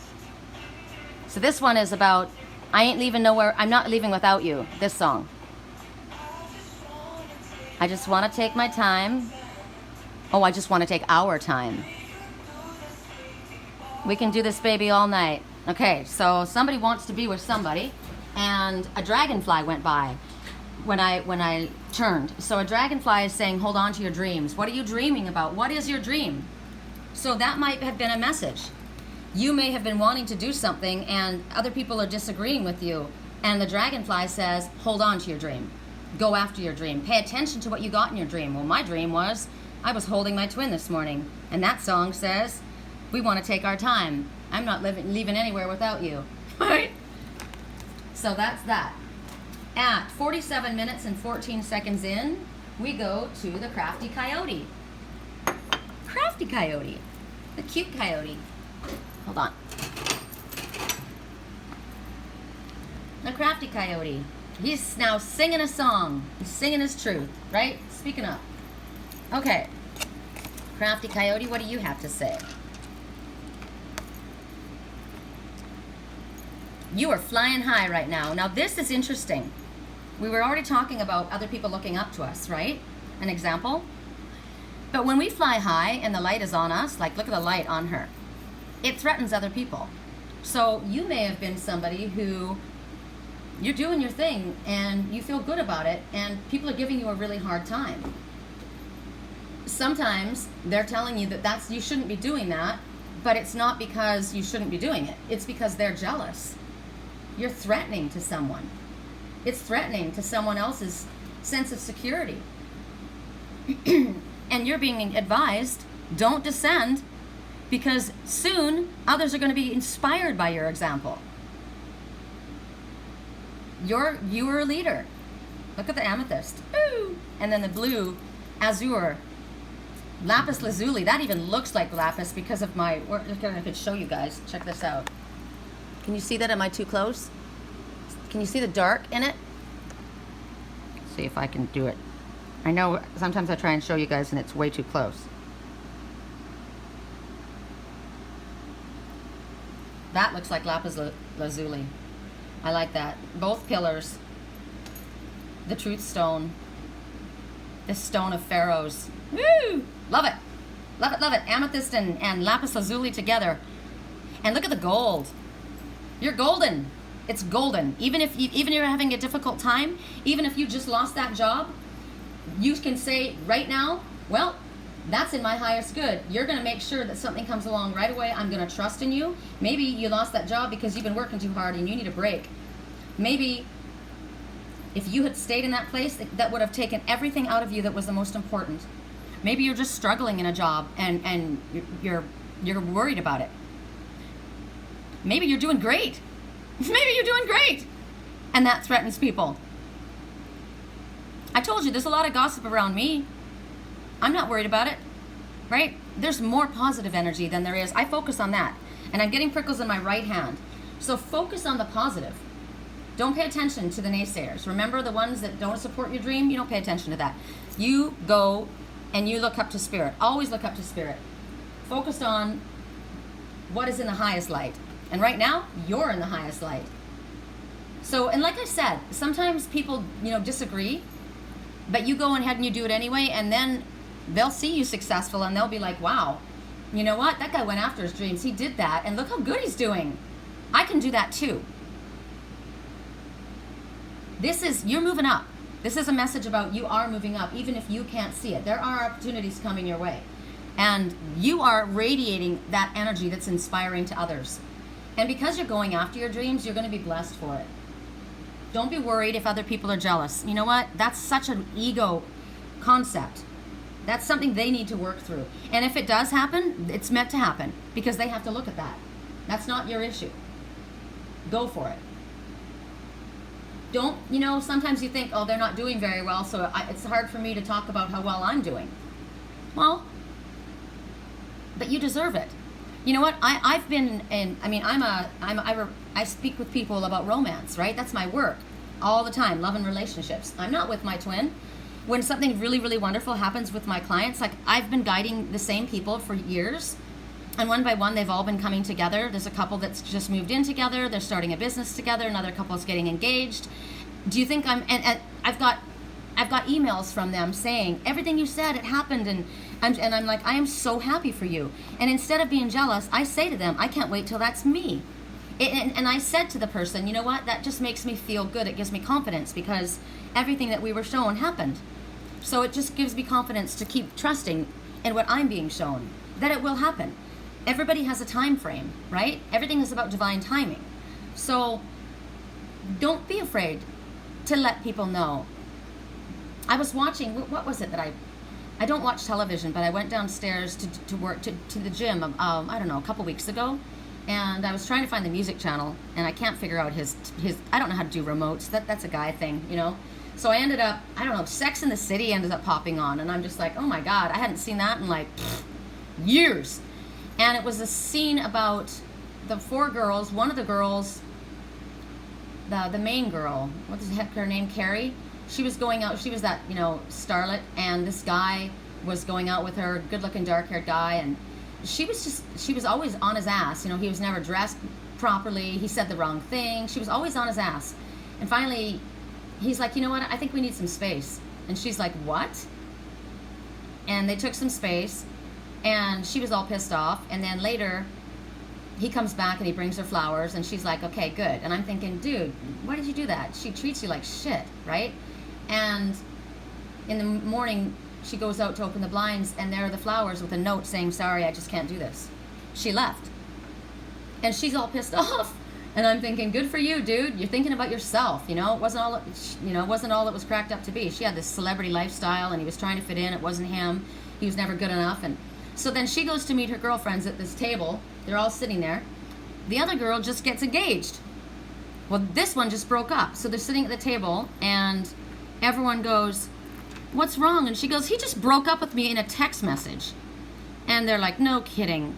So this one is about I ain't leaving nowhere. I'm not leaving without you. This song. I just want to take my time. Oh, I just want to take our time. We can do this, baby, all night. Okay, so somebody wants to be with somebody, and a dragonfly went by when I turned. So a dragonfly is saying, hold on to your dreams. What are you dreaming about? What is your dream? So that might have been a message. You may have been wanting to do something and other people are disagreeing with you. And the dragonfly says, hold on to your dream. Go after your dream. Pay attention to what you got in your dream. Well, my dream was I was holding my twin this morning. And that song says, we want to take our time. I'm not leaving anywhere without you. Right? So that's that. At 47 minutes and 14 seconds in, we go to the Crafty Coyote. Crafty Coyote. The cute coyote. Hold on. The Crafty Coyote. He's now singing a song. He's singing his truth, right? Speaking up. Okay. Crafty Coyote, what do you have to say? You are flying high right now. Now this is interesting. We were already talking about other people looking up to us, right? An example. But when we fly high and the light is on us, like look at the light on her, it threatens other people. So you may have been somebody who you're doing your thing and you feel good about it and people are giving you a really hard time. Sometimes they're telling you that you shouldn't be doing that, but it's not because you shouldn't be doing it. It's because they're jealous. You're threatening to someone. It's threatening to someone else's sense of security. And you're being advised, don't descend, because soon others are going to be inspired by your example. You are a leader. Look at the amethyst. Ooh. And then the blue azure. Lapis lazuli. That even looks like lapis because of my... I could show you guys. Check this out. Can you see that? Am I too close? Can you see the dark in it? Let's see if I can do it. I know sometimes I try and show you guys and it's way too close. That looks like lapis lazuli. I like that. Both pillars. The truth stone. The stone of pharaohs. Woo! Love it. Love it, love it. Amethyst and lapis lazuli together. And look at the gold. You're golden. It's golden. Even if you're having a difficult time, even if you just lost that job, you can say right now, well, that's in my highest good. You're going to make sure that something comes along right away. I'm going to trust in you. Maybe you lost that job because you've been working too hard and you need a break. Maybe if you had stayed in that place, that would have taken everything out of you that was the most important. Maybe you're just struggling in a job and you're worried about it. Maybe you're doing great. Maybe you're doing great. And that threatens people. I told you, there's a lot of gossip around me. I'm not worried about it, right? there's more positive energy than there is. I focus on that. And I'm getting prickles in my right hand. So focus on the positive. Don't pay attention to the naysayers. Remember, the ones that don't support your dream, you don't pay attention to that. You go and you look up to Spirit. Always look up to Spirit. Focused on what is in the highest light. And right now, you're in the highest light. So, and like I said, sometimes people, disagree, but you go ahead and you do it anyway, and then they'll see you successful and they'll be like, wow, you know what? That guy went after his dreams. He did that, and look how good he's doing. I can do that too. You're moving up. This is a message about you are moving up, even if you can't see it. There are opportunities coming your way. And you are radiating that energy that's inspiring to others. And because you're going after your dreams, you're going to be blessed for it. Don't be worried if other people are jealous. You know what? That's such an ego concept. That's something they need to work through. And if it does happen, it's meant to happen because they have to look at that. That's not your issue. Go for it. Don't, sometimes you think, oh, they're not doing very well, so it's hard for me to talk about how well I'm doing. Well, but you deserve it. You know what? I've been in, I speak with people about romance, right? That's my work all the time, love and relationships. I'm not with my twin. When something really, really wonderful happens with my clients, like I've been guiding the same people for years, and one by one, they've all been coming together. There's a couple that's just moved in together. They're starting a business together. Another couple is getting engaged. Do you think and I've got emails from them saying, everything you said, it happened, and I'm like, I am so happy for you. And instead of being jealous, I say to them, I can't wait till that's me. And I said to the person, you know what, that just makes me feel good. It gives me confidence because everything that we were shown happened. So it just gives me confidence to keep trusting in what I'm being shown, that it will happen. Everybody has a time frame, right? Everything is about divine timing. So don't be afraid to let people know. I was watching, what was it that I don't watch television, but I went downstairs to work, to the gym, I don't know, a couple weeks ago. And I was trying to find the music channel, and I can't figure out his I don't know how to do remotes. That's a guy thing, So I ended up, I don't know, Sex in the City ended up popping on, and I'm just like, oh my God, I hadn't seen that in like years. And it was a scene about the 4 girls. One of the girls, the main girl, what the heck her name, Carrie? She was going out, she was that, starlet, and this guy was going out with her, good-looking, dark-haired guy, and she was always on his ass. He was never dressed properly. He said the wrong thing. She was always on his ass. And finally, he's like, you know what? I think we need some space. And she's like, what? And they took some space, and she was all pissed off. And then later, he comes back and he brings her flowers, and she's like, okay, good. And I'm thinking, dude, why did you do that? She treats you like shit, right? And in the morning, she goes out to open the blinds, and there are the flowers with a note saying, sorry, I just can't do this. She left. And she's all pissed off. And I'm thinking, good for you, dude. You're thinking about yourself. It wasn't all it was cracked up to be. She had this celebrity lifestyle, and he was trying to fit in. It wasn't him. He was never good enough. And so then she goes to meet her girlfriends at this table. They're all sitting there. The other girl just gets engaged. Well, this one just broke up. So they're sitting at the table, and everyone goes, what's wrong? And she goes, he just broke up with me in a text message. And they're like, no kidding.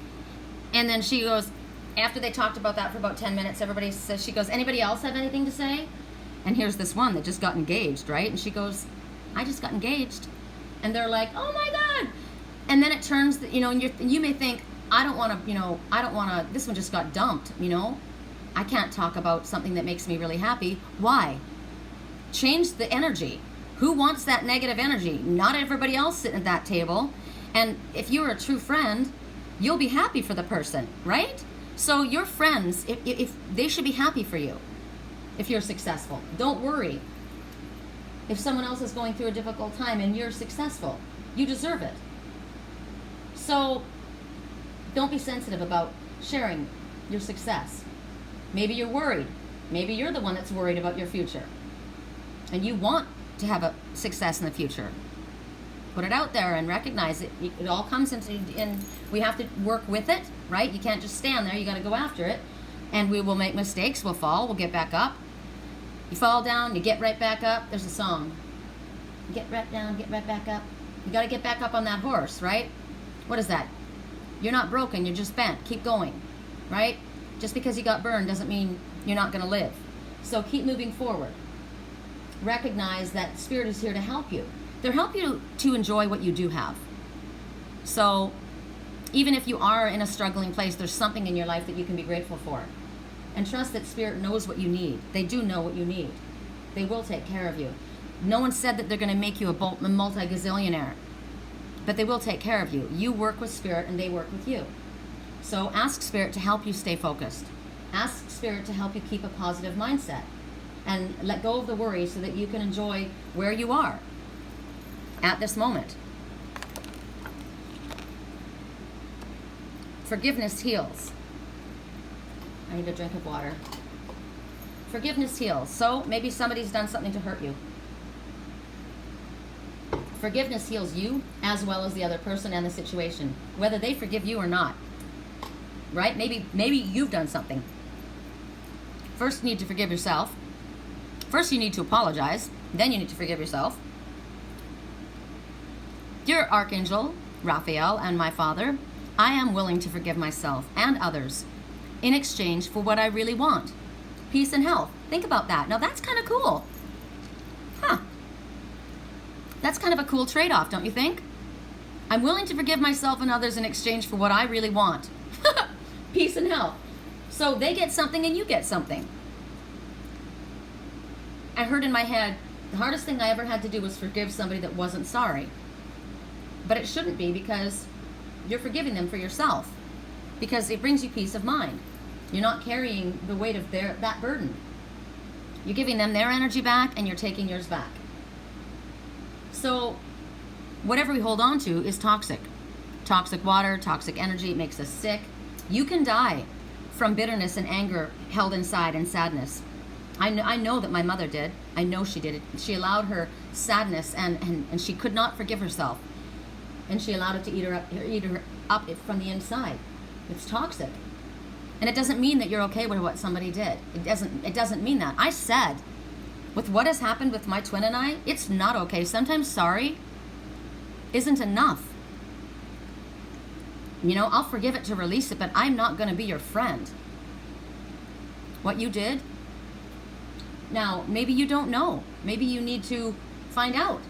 And then she goes, after they talked about that for about 10 minutes, everybody says, she goes, anybody else have anything to say? And here's this one that just got engaged, right? And she goes, I just got engaged. And they're like, oh my God. And then it turns, and you may think, I don't want to, this one just got dumped, I can't talk about something that makes me really happy. Why? Change the energy. Who wants that negative energy? Not everybody else sitting at that table. And if you're a true friend, you'll be happy for the person, right? So your friends, if they should be happy for you if you're successful. Don't worry. If someone else is going through a difficult time and you're successful, you deserve it. So don't be sensitive about sharing your success. Maybe you're worried. Maybe you're the one that's worried about your future. And you want to have a success in the future. Put it out there and recognize it. It all comes and we have to work with it, right? You can't just stand there. You got to go after it. And we will make mistakes. We'll fall. We'll get back up. You fall down. You get right back up. There's a song. Get right down. Get right back up. You got to get back up on that horse, right? What is that? You're not broken, you're just bent. Keep going, right? Just because you got burned doesn't mean you're not going to live. So keep moving forward. Recognize that Spirit is here to help you. They'll help you to enjoy what you do have. So even if you are in a struggling place, there's something in your life that you can be grateful for. And trust that Spirit knows what you need. They do know what you need. They will take care of you. No one said that they're going to make you a multi-gazillionaire, but they will take care of you. You work with Spirit and they work with you. So ask Spirit to help you stay focused. Ask Spirit to help you keep a positive mindset and let go of the worry so that you can enjoy where you are at this moment. Forgiveness heals. I need a drink of water. Forgiveness heals. So maybe somebody's done something to hurt you. Forgiveness heals you as well as the other person and the situation, whether they forgive you or not. Right? Maybe you've done something. First, you need to forgive yourself. First, you need to apologize. Then you need to forgive yourself. Dear Archangel, Raphael, and my Father, I am willing to forgive myself and others in exchange for what I really want. Peace and health. Think about that. Now that's kind of cool. Huh. That's kind of a cool trade-off, don't you think? I'm willing to forgive myself and others in exchange for what I really want. Peace and health. So they get something and you get something. I heard in my head, the hardest thing I ever had to do was forgive somebody that wasn't sorry. But it shouldn't be, because you're forgiving them for yourself. Because it brings you peace of mind. You're not carrying the weight of that burden. You're giving them their energy back and you're taking yours back. So whatever we hold on to is toxic. Toxic water, toxic energy, it makes us sick. You can die from bitterness and anger held inside and sadness. I know that my mother did. I know she did it. She allowed her sadness and she could not forgive herself. And she allowed it to eat her up from the inside. It's toxic. And it doesn't mean that you're okay with what somebody did. It doesn't mean that. I said, with what has happened with my twin and I, it's not okay. Sometimes sorry isn't enough. You know, I'll forgive it to release it, but I'm not going to be your friend. What you did, now, maybe you don't know. Maybe you need to find out.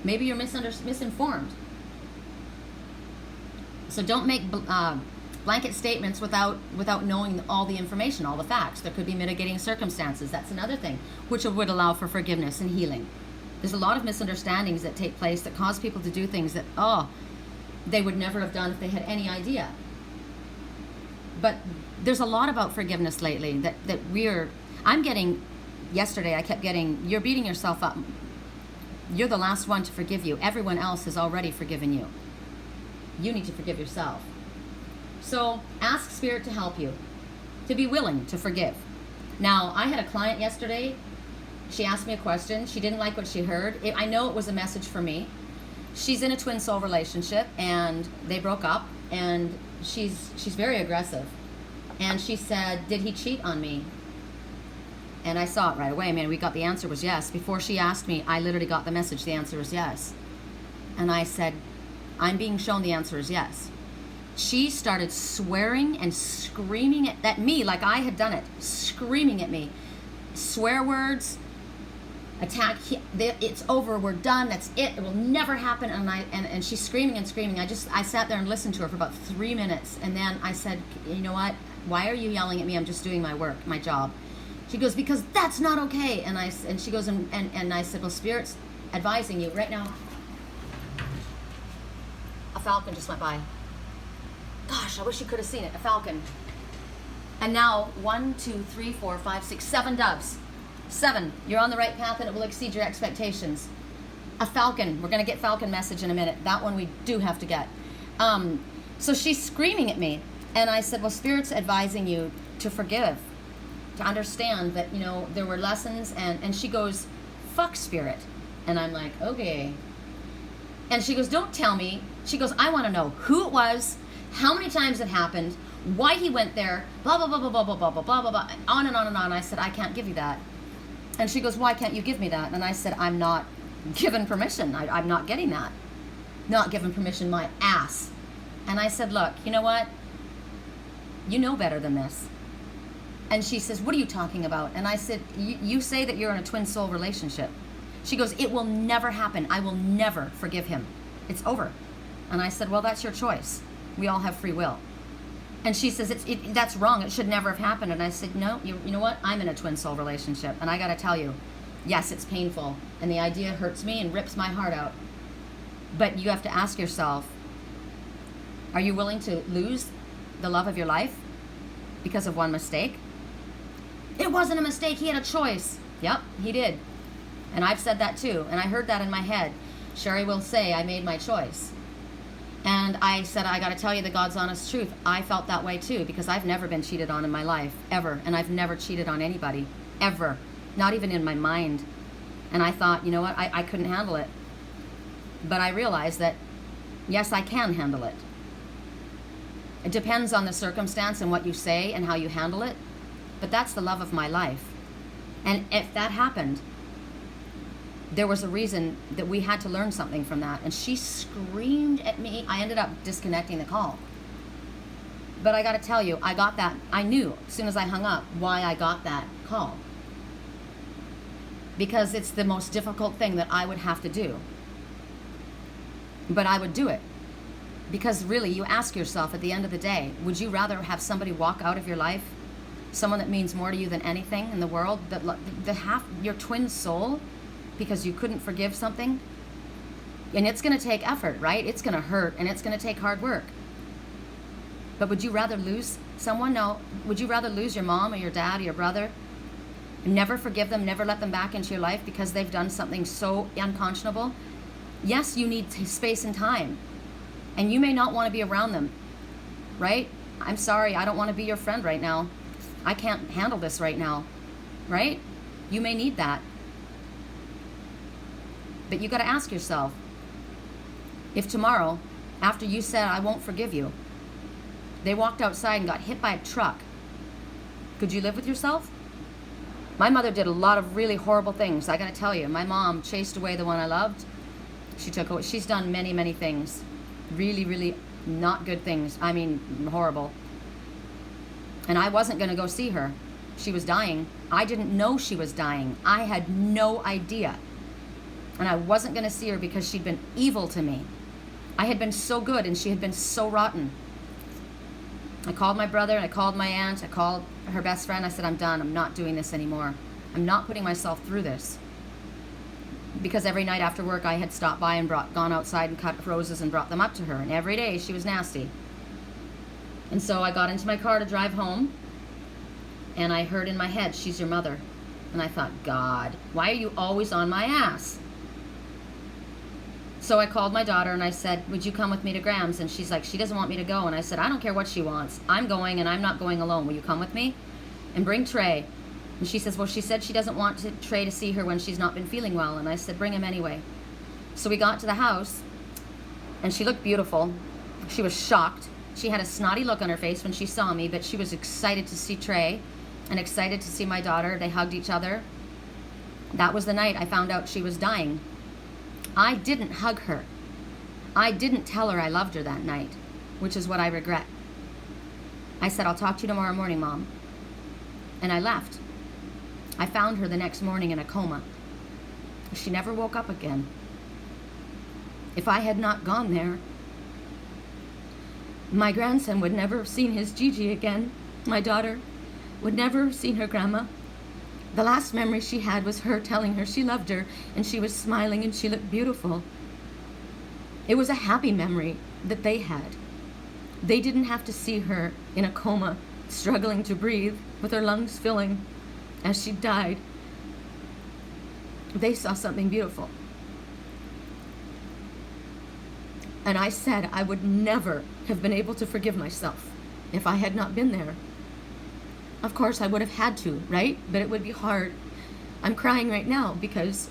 Maybe you're misinformed. So don't make blanket statements without knowing all the information, all the facts. There could be mitigating circumstances. That's another thing, which would allow for forgiveness and healing. There's a lot of misunderstandings that take place that cause people to do things that, they would never have done if they had any idea. But there's a lot about forgiveness lately yesterday I kept getting, you're beating yourself up. You're the last one to forgive you. Everyone else has already forgiven you. You need to forgive yourself. So ask Spirit to help you, to be willing to forgive. Now, I had a client yesterday. She asked me a question. She didn't like what she heard. I know it was a message for me. She's in a twin soul relationship and they broke up, and she's very aggressive. And she said, did he cheat on me? And I saw it right away. We got the answer was yes. Before she asked me, I literally got the message. The answer was yes. And I said, I'm being shown the answer is yes. She started swearing and screaming at me like I had done it, screaming at me. Swear words, attack, it's over, we're done, that's it will never happen. And she's screaming and screaming. I sat there and listened to her for about 3 minutes, and then I said, you know what, why are you yelling at me? I'm just doing my work, my job. She goes, because that's not okay. And she goes, and I said, well, Spirit's advising you right now. A falcon just went by. Gosh, I wish you could have seen it. A falcon. And now 1, 2, 3, 4, 5, 6, 7 doves. 7. You're on the right path and it will exceed your expectations. A falcon. We're going to get falcon message in a minute. That one we do have to get. So she's screaming at me. And I said, well, Spirit's advising you to forgive. To understand that, you know, there were lessons. And she goes, fuck Spirit. And I'm like, okay. And she goes, don't tell me. She goes, I want to know who it was, how many times it happened, why he went there, blah, blah, blah, blah, blah, blah, blah, blah, blah, blah, blah, on and on and on. I said, I can't give you that. And she goes, why can't you give me that? And I said, I'm not given permission. I'm not getting that. Not given permission, my ass. And I said, look, you know what? You know better than this. And she says, what are you talking about? And I said, you say that you're in a twin soul relationship. She goes, it will never happen. I will never forgive him. It's over. And I said, well, that's your choice. We all have free will. And she says, that's wrong. It should never have happened. And I said, no, you know what? I'm in a twin soul relationship. And I got to tell you, yes, it's painful. And the idea hurts me and rips my heart out. But you have to ask yourself, are you willing to lose the love of your life because of one mistake? It wasn't a mistake. He had a choice. Yep, he did. And I've said that too. And I heard that in my head. Sherry will say, I made my choice. And I said, I got to tell you the God's honest truth. I felt that way too, because I've never been cheated on in my life, ever. And I've never cheated on anybody, ever. Not even in my mind. And I thought, you know what? I couldn't handle it. But I realized that, yes, I can handle it. It depends on the circumstance and what you say and how you handle it. But that's the love of my life. And if that happened, there was a reason that we had to learn something from that. And she screamed at me. I ended up disconnecting the call. But I got to tell you, I got that. I knew as soon as I hung up why I got that call. Because it's the most difficult thing that I would have to do. But I would do it. Because really, you ask yourself at the end of the day, would you rather have somebody walk out of your life? Someone that means more to you than anything in the world? That half your twin soul? Because you couldn't forgive something? And it's going to take effort, right? It's going to hurt, and it's going to take hard work. But would you rather lose someone? No. Would you rather lose your mom or your dad or your brother? Never forgive them, never let them back into your life because they've done something so unconscionable? Yes, you need space and time. And you may not want to be around them, right? I'm sorry, I don't want to be your friend right now. I can't handle this right now, right? You may need that. But you got to ask yourself, if tomorrow, after you said, I won't forgive you, they walked outside and got hit by a truck, could you live with yourself? My mother did a lot of really horrible things. I got to tell you, my mom chased away the one I loved. She's done many, many things. Really, really not good things. I mean, horrible. And I wasn't going to go see her. She was dying. I didn't know she was dying. I had no idea. And I wasn't going to see her because she'd been evil to me. I had been so good and she had been so rotten. I called my brother and I called my aunt. I called her best friend. I said, I'm done. I'm not doing this anymore. I'm not putting myself through this. Because every night after work I had stopped by and gone outside and cut roses and brought them up to her. And every day she was nasty. And so I got into my car to drive home. And I heard in my head, she's your mother. And I thought, God, why are you always on my ass? So I called my daughter and I said, would you come with me to Graham's? And she's like, she doesn't want me to go. And I said, I don't care what she wants. I'm going and I'm not going alone. Will you come with me? And bring Trey. And she says, well, she said she doesn't want Trey to see her when she's not been feeling well. And I said, bring him anyway. So we got to the house and she looked beautiful. She was shocked. She had a snotty look on her face when she saw me, but she was excited to see Trey and excited to see my daughter. They hugged each other. That was the night I found out she was dying. I didn't hug her. I didn't tell her I loved her that night, which is what I regret. I said, I'll talk to you tomorrow morning, Mom. And I left. I found her the next morning in a coma. She never woke up again. If I had not gone there, my grandson would never have seen his Gigi again. My daughter would never have seen her grandma. The last memory she had was her telling her she loved her and she was smiling and she looked beautiful. It was a happy memory that they had. They didn't have to see her in a coma, struggling to breathe with her lungs filling as she died. They saw something beautiful. And I said I would never have been able to forgive myself if I had not been there. Of course, I would have had to, right? But it would be hard. I'm crying right now because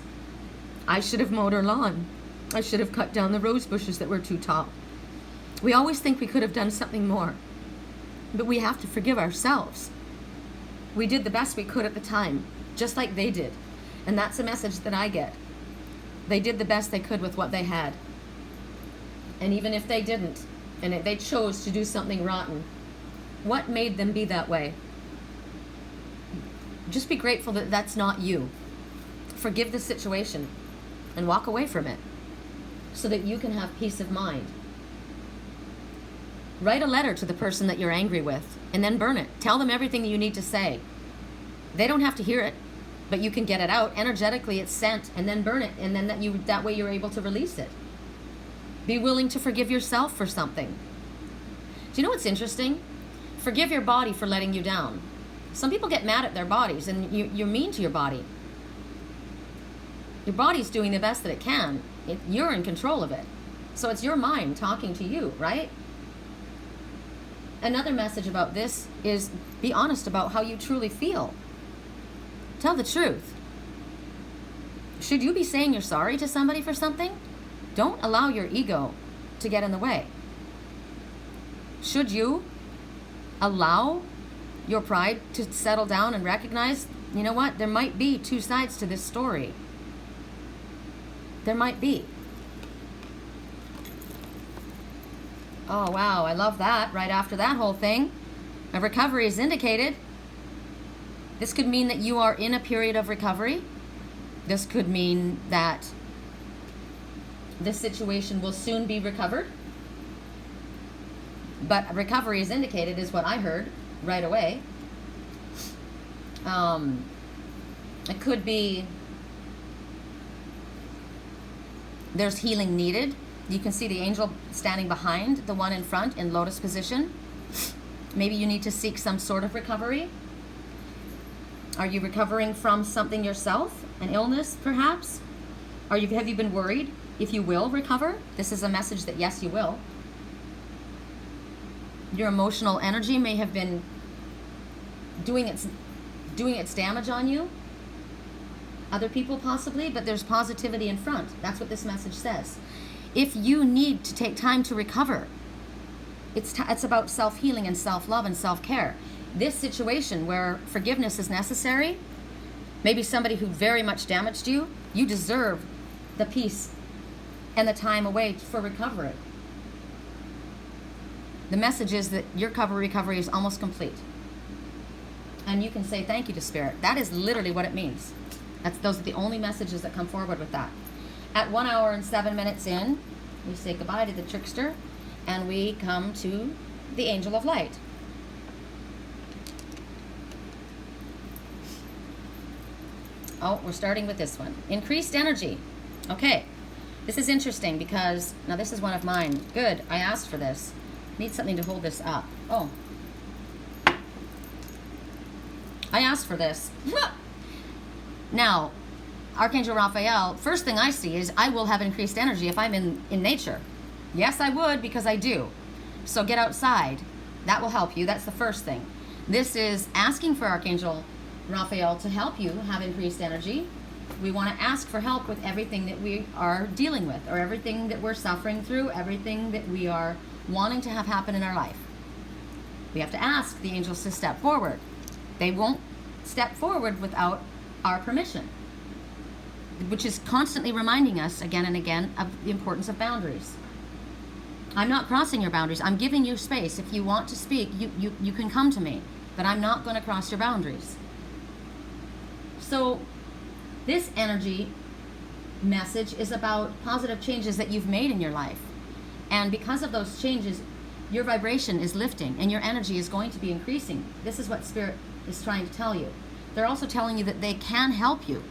I should have mowed her lawn. I should have cut down the rose bushes that were too tall. We always think we could have done something more, but we have to forgive ourselves. We did the best we could at the time, just like they did. And that's a message that I get. They did the best they could with what they had. And even if they didn't, and they chose to do something rotten. What made them be that way? Just be grateful that that's not you. Forgive the situation and walk away from it so that you can have peace of mind. Write a letter to the person that you're angry with and then burn it. Tell them everything you need to say. They don't have to hear it, but you can get it out. Energetically, it's sent, and then burn it, and then that way you're able to release it. Be willing to forgive yourself for something. Do you know what's interesting? Forgive your body for letting you down. Some people get mad at their bodies, and you're mean to your body. Your body's doing the best that it can. You're in control of it. So it's your mind talking to you, right? Another message about this is be honest about how you truly feel. Tell the truth. Should you be saying you're sorry to somebody for something? Don't allow your ego to get in the way. Should you allow your pride to settle down and recognize, you know what, there might be two sides to this story. There might be. Oh, wow, I love that. Right after that whole thing, a recovery is indicated. This could mean that you are in a period of recovery. This could mean that this situation will soon be recovered. But recovery is indicated is what I heard right away. It could be there's healing needed. You can see the angel standing behind the one in front in lotus position. Maybe you need to seek some sort of recovery. Are you recovering from something yourself? An illness, perhaps? Have you been worried if you will recover? This is a message that yes, you will. Your emotional energy may have been doing its damage on you. Other people possibly, but there's positivity in front. That's what this message says. If you need to take time to recover, it's about self-healing and self-love and self-care. This situation where forgiveness is necessary, maybe somebody who very much damaged you, you deserve the peace and the time away for recovery. The message is that your recovery is almost complete. And you can say thank you to Spirit. That is literally what it means. Those are the only messages that come forward with that. At 1 hour and 7 minutes in, we say goodbye to the trickster, and we come to the angel of light. Oh, we're starting with this one. Increased energy. Okay, this is interesting because, now this is one of mine. Good, I asked for this. Need something to hold this up. Oh. I asked for this. Now, Archangel Raphael, first thing I see is I will have increased energy if I'm in nature. Yes, I would, because I do. So get outside. That will help you. That's the first thing. This is asking for Archangel Raphael to help you have increased energy. We want to ask for help with everything that we are dealing with, or everything that we're suffering through, everything that we are wanting to have happen in our life. We have to ask the angels to step forward. They won't step forward without our permission, which is constantly reminding us again and again of the importance of boundaries. I'm not crossing your boundaries. I'm giving you space. If you want to speak, you can come to me, but I'm not going to cross your boundaries. So this energy message is about positive changes that you've made in your life. And because of those changes, your vibration is lifting and your energy is going to be increasing. This is what Spirit is trying to tell you. They're also telling you that they can help you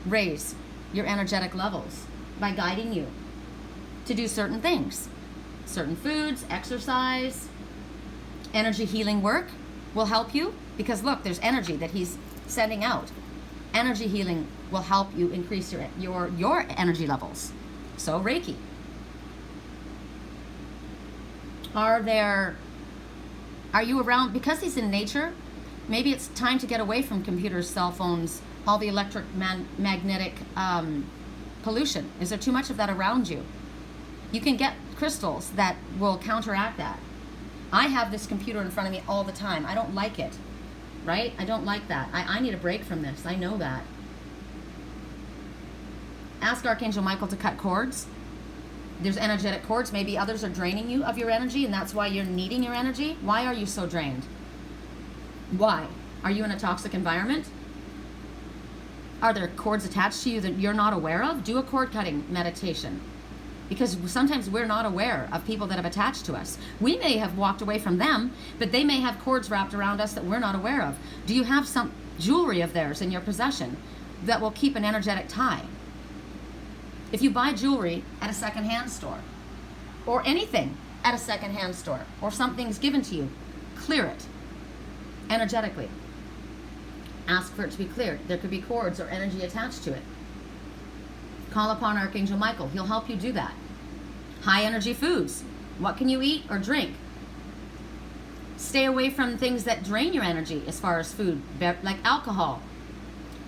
raise your energetic levels by guiding you to do certain things. Certain foods, exercise, energy healing work will help you, because look, there's energy that he's sending out. Energy healing will help you increase your energy levels. So Reiki. Are you around, because he's in nature, maybe it's time to get away from computers, cell phones, all the electromagnetic pollution. Is there too much of that around you? You can get crystals that will counteract that. I have this computer in front of me all the time. I don't like it, right? I don't like that. I need a break from this. I know that. Ask Archangel Michael to cut cords. There's energetic cords. Maybe others are draining you of your energy, and that's why you're needing your energy. Why are you so drained? Why? Are you in a toxic environment? Are there cords attached to you that you're not aware of? Do a cord cutting meditation. Because sometimes we're not aware of people that have attached to us. We may have walked away from them, but they may have cords wrapped around us that we're not aware of. Do you have some jewelry of theirs in your possession that will keep an energetic tie? If you buy jewelry at a secondhand store, or anything at a secondhand store, or something's given to you, clear it energetically. Ask for it to be cleared. There could be cords or energy attached to it. Call upon Archangel Michael. He'll help you do that. High energy foods. What can you eat or drink? Stay away from things that drain your energy as far as food, like alcohol.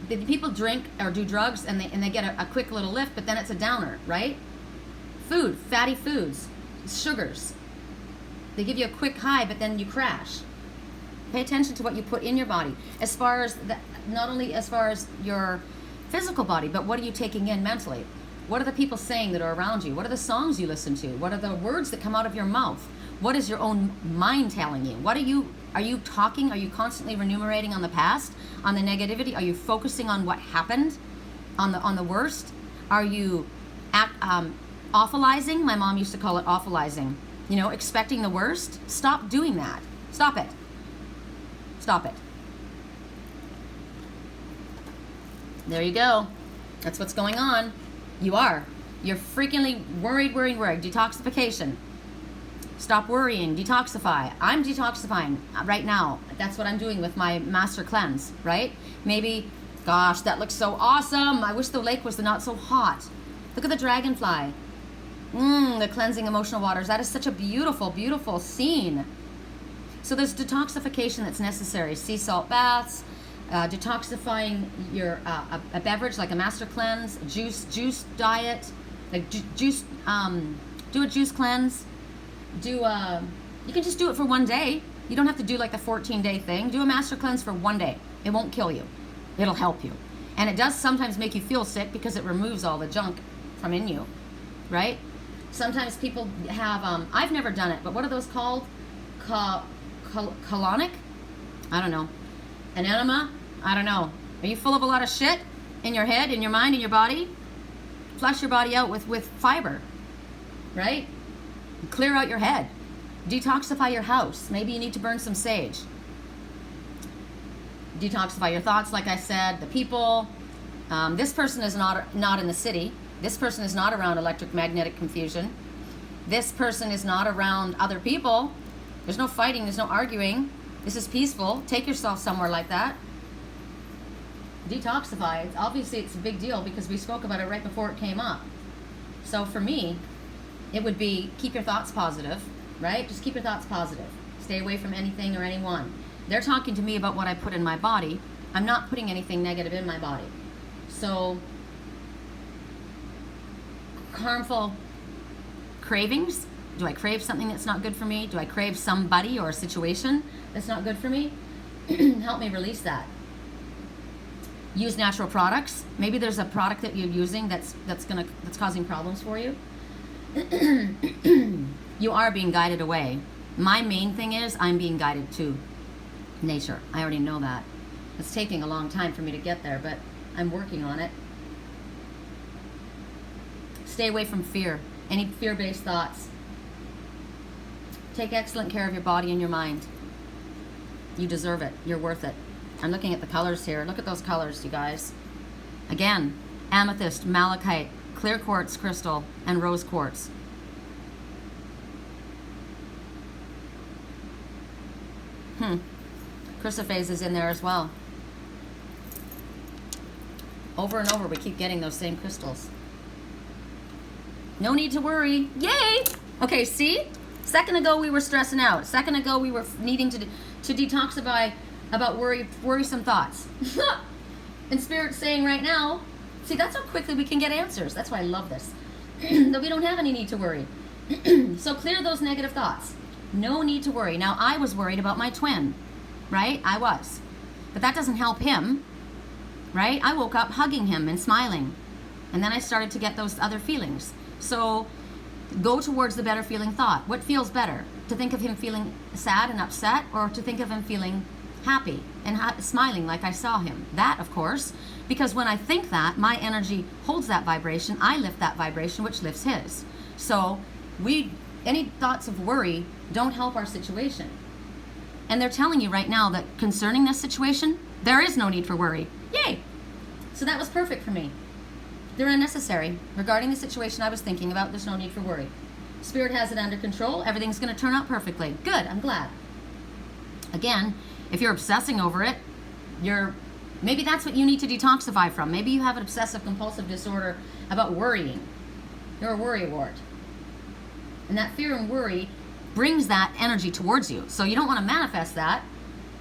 People drink or do drugs and they get a quick little lift, but then it's a downer, right? Food, fatty foods, sugars. They give you a quick high, but then you crash. Pay attention to what you put in your body. As far as, not only as far as your physical body, but what are you taking in mentally? What are the people saying that are around you? What are the songs you listen to? What are the words that come out of your mouth? What is your own mind telling you? Are you talking? Are you constantly remunerating on the past, on the negativity? Are you focusing on what happened, on the worst? Are you awfulizing? My mom used to call it awfulizing. You know, expecting the worst. Stop doing that. Stop it. Stop it. There you go. That's what's going on. You're freakingly worried. Detoxification. Stop worrying. Detoxify. I'm detoxifying right now. That's what I'm doing with my master cleanse, right? Maybe, gosh, that looks so awesome. I wish the lake was not so hot. Look at the dragonfly. The cleansing emotional waters. That is such a beautiful, beautiful scene. So there's detoxification that's necessary. Sea salt baths, detoxifying your a beverage like a master cleanse, juice diet, like juice. Do a juice cleanse. You can just do it for one day. You don't have to do like the 14-day thing. Do a master cleanse for one day. It won't kill you. It'll help you, and it does sometimes make you feel sick because it removes all the junk from in you, right? Sometimes people have. I've never done it, but what are those called? Colonic? I don't know. An enema? I don't know. Are you full of a lot of shit in your head, in your mind, in your body? Flush your body out with fiber, right? Clear out your head. Detoxify your house. Maybe you need to burn some sage. Detoxify your thoughts, like I said, the people. This person is not in the city. This person is not around electromagnetic confusion. This person is not around other people. There's no fighting, there's no arguing. This is peaceful. Take yourself somewhere like that. Detoxify. Obviously, it's a big deal because we spoke about it right before it came up. So for me, it would be keep your thoughts positive, right? Just keep your thoughts positive. Stay away from anything or anyone. They're talking to me about what I put in my body. I'm not putting anything negative in my body. So, harmful cravings. Do I crave something that's not good for me? Do I crave somebody or a situation that's not good for me? Help me release that. Use natural products. Maybe there's a product that you're using that's causing problems for you. You are being guided away. My main thing is I'm being guided to nature. I already know that. It's taking a long time for me to get there, but I'm working on it. Stay away from fear. Any fear-based thoughts. Take excellent care of your body and your mind. You deserve it. You're worth it. I'm looking at the colors here. Look at those colors, you guys. Again, amethyst, malachite, clear quartz crystal, and rose quartz. Chrysoprase is in there as well. Over and over, we keep getting those same crystals. No need to worry. Yay! Okay, see? Second ago, we were stressing out. Second ago, we were needing to detoxify about worrisome thoughts. And Spirit's saying right now, see, that's how quickly we can get answers. That's why I love this. That we don't have any need to worry. So clear those negative thoughts. No need to worry. Now, I was worried about my twin, right? I was. But that doesn't help him, right? I woke up hugging him and smiling. And then I started to get those other feelings. So Go towards the better feeling thought. What feels better? To think of him feeling sad and upset, or to think of him feeling happy and smiling like I saw him? That, of course, because when I think that, my energy holds that vibration. I lift that vibration, which lifts his. So any thoughts of worry don't help our situation. And they're telling you right now that concerning this situation, there is no need for worry. Yay! So that was perfect for me. They're unnecessary. Regarding the situation I was thinking about, there's no need for worry. Spirit has it under control. Everything's going to turn out perfectly. Good, I'm glad. Again, if you're obsessing over it, maybe that's what you need to detoxify from. Maybe you have an obsessive compulsive disorder about worrying. You're a worry wart. And that fear and worry brings that energy towards you. So you don't want to manifest that.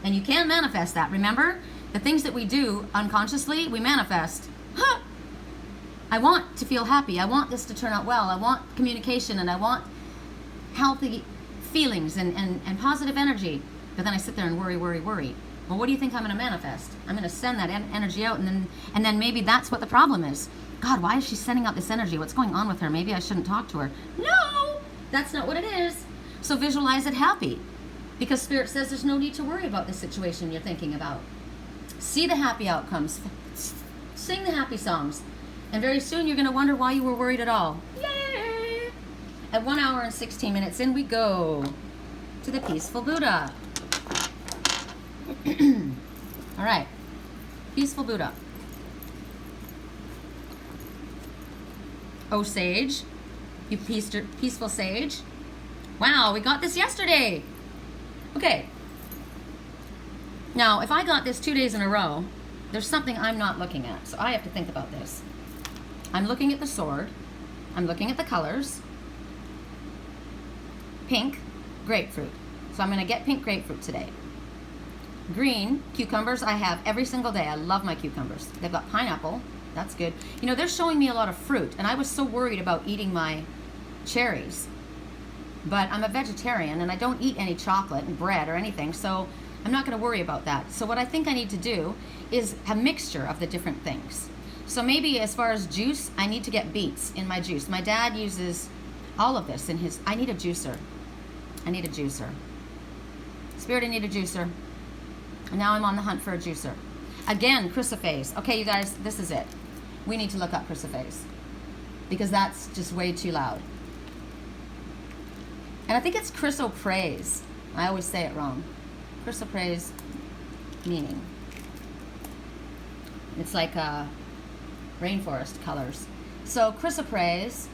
And you can manifest that. Remember, the things that we do unconsciously, we manifest. I want to feel happy. I want this to turn out well. I want communication, and I want healthy feelings and positive energy. But then I sit there and worry. Well, what do you think I'm going to manifest? I'm going to send that energy out, and then maybe that's what the problem is. God, why is she sending out this energy? What's going on with her? Maybe I shouldn't talk to her. No, that's not what it is. So visualize it happy, because Spirit says there's no need to worry about the situation you're thinking about. See the happy outcomes. Sing the happy songs. And very soon you're going to wonder why you were worried at all. Yay! At 1 hour and 16 minutes in we go to the Peaceful Buddha. All right. Peaceful Buddha. Oh, sage. You peaceful sage. Wow, we got this yesterday. Okay. Now, if I got this 2 days in a row, there's something I'm not looking at. So I have to think about this. I'm looking at the sword. I'm looking at the colors. Pink, grapefruit. So I'm going to get pink grapefruit today. Green, cucumbers I have every single day. I love my cucumbers. They've got pineapple. That's good. You know, they're showing me a lot of fruit, and I was so worried about eating my cherries. But I'm a vegetarian, and I don't eat any chocolate and bread or anything, so I'm not going to worry about that. So what I think I need to do is a mixture of the different things. So maybe as far as juice, I need to get beets in my juice. My dad uses all of this in his... I need a juicer. Spirit, I need a juicer. And now I'm on the hunt for a juicer. Again, chrysoprase. Okay, you guys, this is it. We need to look up chrysoprase, because that's just way too loud. And I think it's chrysoprase. I always say it wrong. Chrysoprase meaning. It's like rainforest colors. So chrysoprase.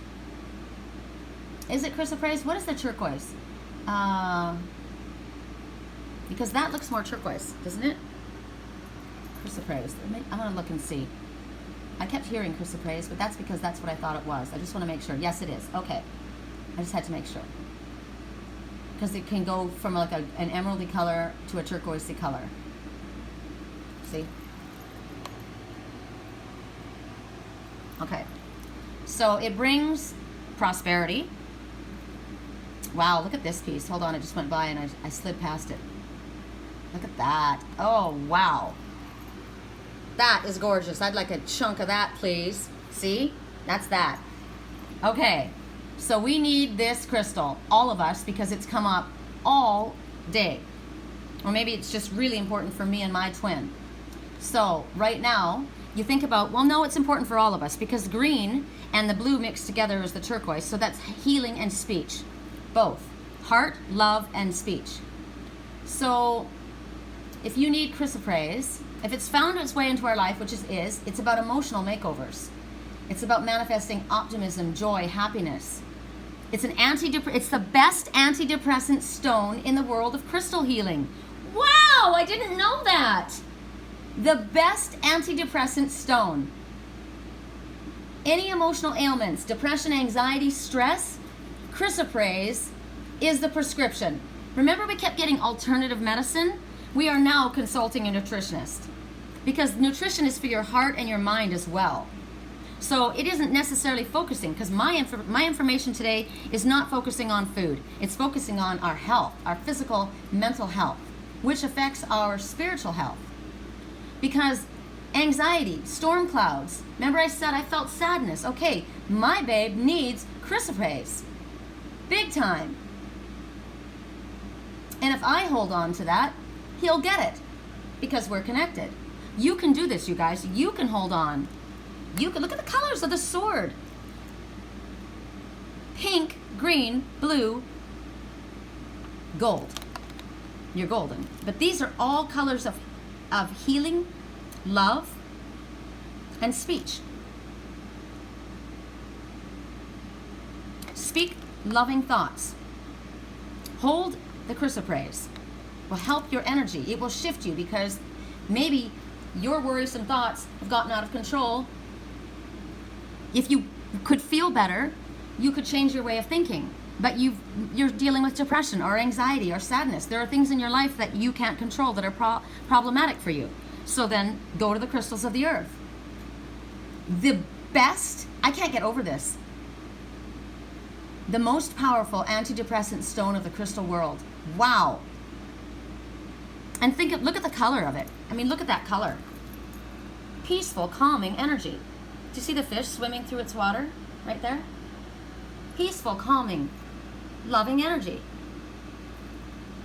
Is it chrysoprase? What is the turquoise? Because that looks more turquoise, doesn't it? Chrysoprase. I'm going to look and see. I kept hearing chrysoprase, but that's because that's what I thought it was. I just want to make sure. Yes, it is. Okay. I just had to make sure. Because it can go from like an emeraldy color to a turquoisey color. See? Okay. So it brings prosperity. Wow, look at this piece. Hold on, it just went by and I slid past it. Look at that. Oh, wow. That is gorgeous. I'd like a chunk of that, please. See? That's that. Okay. So we need this crystal, all of us, because it's come up all day. Or maybe it's just really important for me and my twin. So right now, you think about, well, no, it's important for all of us, because green and the blue mixed together is the turquoise. So that's healing and speech. Both. Heart, love, and speech. So if you need chrysoprase, if it's found its way into our life, which it is, it's about emotional makeovers. It's about manifesting optimism, joy, happiness. It's it's the best antidepressant stone in the world of crystal healing. Wow, I didn't know that. The best antidepressant stone. Any emotional ailments, depression, anxiety, stress, chrysoprase is the prescription. Remember, we kept getting alternative medicine? We are now consulting a nutritionist, because nutrition is for your heart and your mind as well. So it isn't necessarily focusing, because my information today is not focusing on food. It's focusing on our health, our physical, mental health, which affects our spiritual health. Because anxiety, storm clouds, remember I said I felt sadness. Okay, my babe needs chrysoprase. Big time. And if I hold on to that, he'll get it because we're connected. You can do this, you guys. You can hold on. You can look at the colors of the sword. Pink, green, blue, gold. You're golden. But these are all colors of healing, love, and speech. Speak loving thoughts. Hold the chrysoprase. Will help your energy. It will shift you because maybe your worrisome thoughts have gotten out of control. If you could feel better, you could change your way of thinking. But you're dealing with depression or anxiety or sadness. There are things in your life that you can't control that are problematic for you. So then go to the crystals of the earth. The best, I can't get over this, the most powerful antidepressant stone of the crystal world. Wow. And look at the color of it. I mean, look at that color. Peaceful, calming energy. Do you see the fish swimming through its water right there? Peaceful, calming, loving energy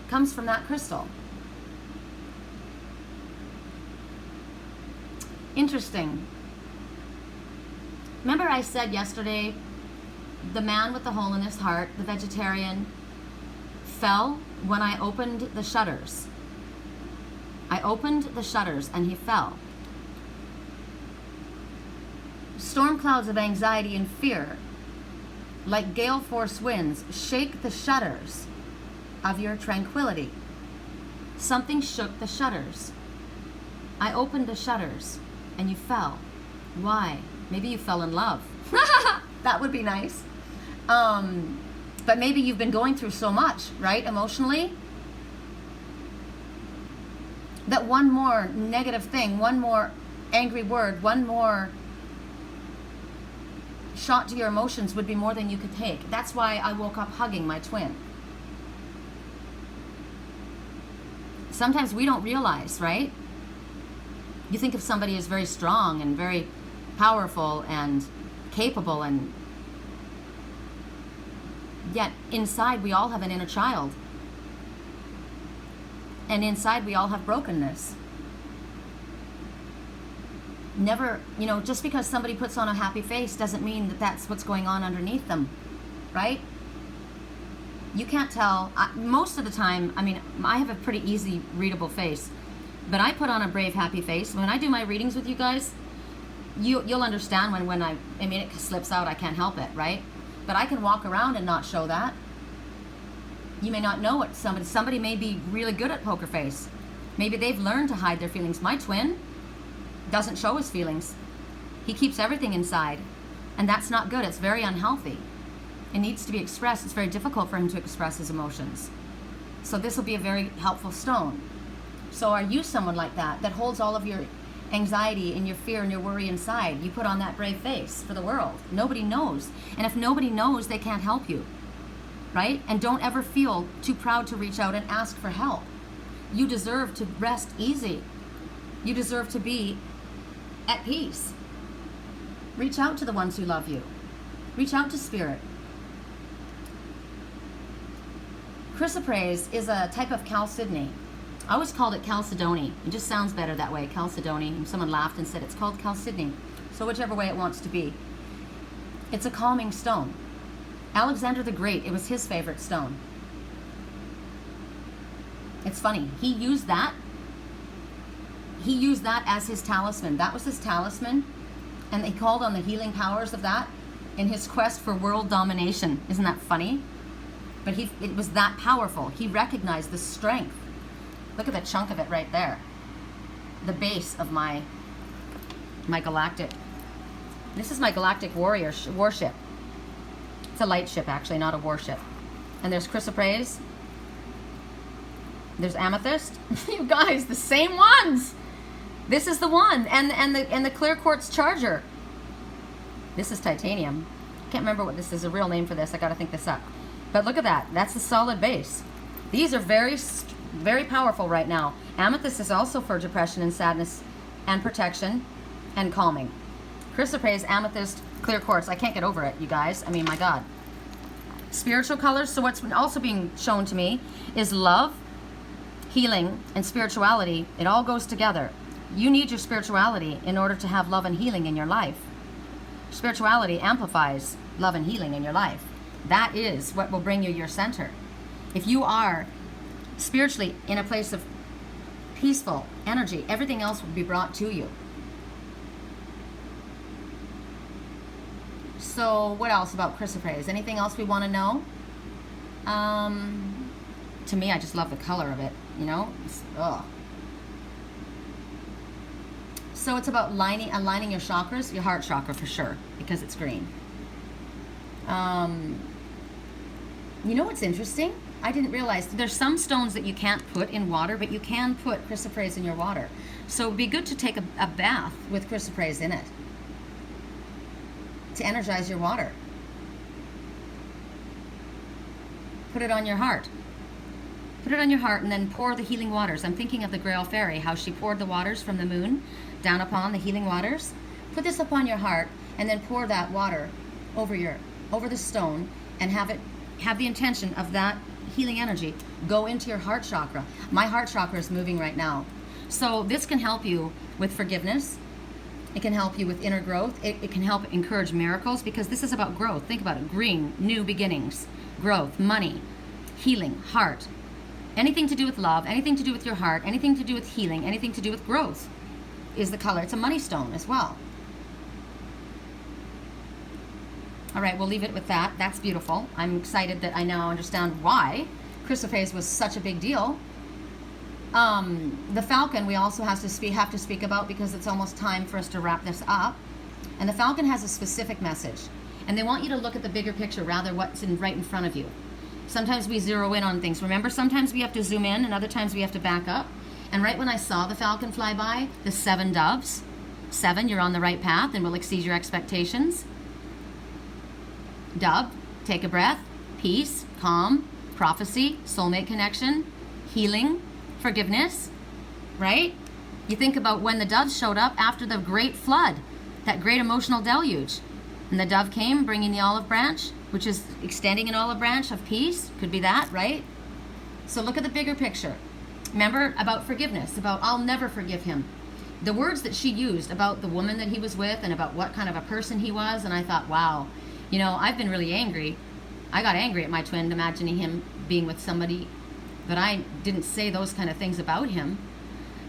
comes from that crystal. Interesting. Remember I said yesterday, the man with the hole in his heart, the vegetarian, fell when I opened the shutters. I opened the shutters and he fell. Storm clouds of anxiety and fear, like gale force winds, shake the shutters of your tranquility. Something shook the shutters. I opened the shutters and you fell. Why? Maybe you fell in love. That would be nice. But maybe you've been going through so much, right, emotionally, that one more negative thing, one more angry word, one more shot to your emotions would be more than you could take. That's why I woke up hugging my twin. Sometimes we don't realize, right? You think of somebody as very strong and very powerful and capable, and yet inside we all have an inner child. And inside we all have brokenness. Never, just because somebody puts on a happy face doesn't mean that that's what's going on underneath them, right? You can't tell. Most of the time, I have a pretty easy readable face, but I put on a brave, happy face. When I do my readings with you guys, you'll understand when it slips out, I can't help it, right? But I can walk around and not show that. You may not know it. Somebody may be really good at poker face. Maybe they've learned to hide their feelings. My twin doesn't show his feelings. He keeps everything inside. And that's not good. It's very unhealthy. It needs to be expressed. It's very difficult for him to express his emotions. So this will be a very helpful stone. So are you someone like that holds all of your anxiety and your fear and your worry inside? You put on that brave face for the world. Nobody knows. And if nobody knows, they can't help you. Right? And don't ever feel too proud to reach out and ask for help. You deserve to rest easy. You deserve to be at peace. Reach out to the ones who love you. Reach out to spirit. Chrysoprase is a type of chalcedony. I always called it chalcedony. It just sounds better that way, chalcedony. And someone laughed and said it's called chalcedony. So whichever way it wants to be. It's a calming stone. Alexander the Great, it was his favorite stone. It's funny, he used that as his talisman. That was his talisman, and he called on the healing powers of that in his quest for world domination. Isn't that funny? But it was that powerful. He recognized the strength. Look at the chunk of it right there. The base of my galactic. This is my galactic warship. It's a light ship, actually, not a warship. And there's chrysoprase. There's amethyst. You guys, the same ones. This is the one, and the clear quartz charger. This is titanium. Can't remember what this is. A real name for this. I got to think this up. But look at that. That's the solid base. These are very, very powerful right now. Amethyst is also for depression and sadness, and protection, and calming. Chrysoprase, amethyst, clear quartz. I can't get over it, you guys. My God. Spiritual colors. So what's also being shown to me is love, healing, and spirituality. It all goes together. You need your spirituality in order to have love and healing in your life. Spirituality amplifies love and healing in your life. That is what will bring you your center. If you are spiritually in a place of peaceful energy, everything else will be brought to you. So what else about chrysoprase? Anything else we want to know? To me, I just love the color of it, you know? So it's about aligning your chakras, your heart chakra for sure, because it's green. You know what's interesting? I didn't realize there's some stones that you can't put in water, but you can put chrysoprase in your water. So it'd be good to take a bath with chrysoprase in it to energize your water. Put it on your heart. Put it on your heart and then pour the healing waters. I'm thinking of the Grail Fairy, how she poured the waters from the moon down upon the healing waters. Put this upon your heart and then pour that water over the stone and have the intention of that healing energy go into your heart chakra. My heart chakra is moving right now. So this can help you with forgiveness. It can help you with inner growth. It can help encourage miracles, because this is about growth. Think about it. Green, new beginnings, growth, money, healing, heart. Anything to do with love, anything to do with your heart, anything to do with healing, anything to do with growth is the color. It's a money stone as well. All right, we'll leave it with that. That's beautiful. I'm excited that I now understand why chrysoprase was such a big deal. The falcon we also have to speak about, because it's almost time for us to wrap this up. And the falcon has a specific message, and they want you to look at the bigger picture, rather what's right in front of you. Sometimes we zero in on things. Remember, sometimes we have to zoom in, and other times we have to back up. And right when I saw the falcon fly by, the 7 doves, 7, you're on the right path and will exceed your expectations. Dove, take a breath, peace, calm, prophecy, soulmate connection, healing, forgiveness, right? You think about when the doves showed up after the great flood, that great emotional deluge. And the dove came bringing the olive branch, which is extending an olive branch of peace. Could be that, right? So look at the bigger picture. Remember about forgiveness, about I'll never forgive him. The words that she used about the woman that he was with and about what kind of a person he was, and I thought, wow, you know, I've been really angry. I got angry at my twin, imagining him being with somebody, but I didn't say those kind of things about him.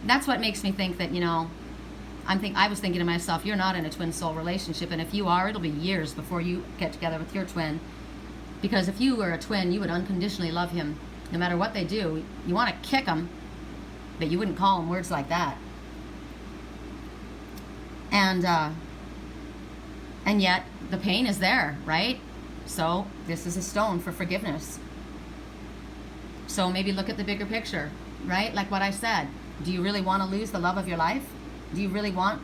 That's what makes me think that, you know, I was thinking to myself, you're not in a twin soul relationship, and if you are, it'll be years before you get together with your twin. Because if you were a twin, you would unconditionally love him. No matter what they do, you want to kick them, but you wouldn't call them words like that. And yet the pain is there, right? So this is a stone for forgiveness. So maybe look at the bigger picture, right? Like what I said, do you really want to lose the love of your life? Do you really want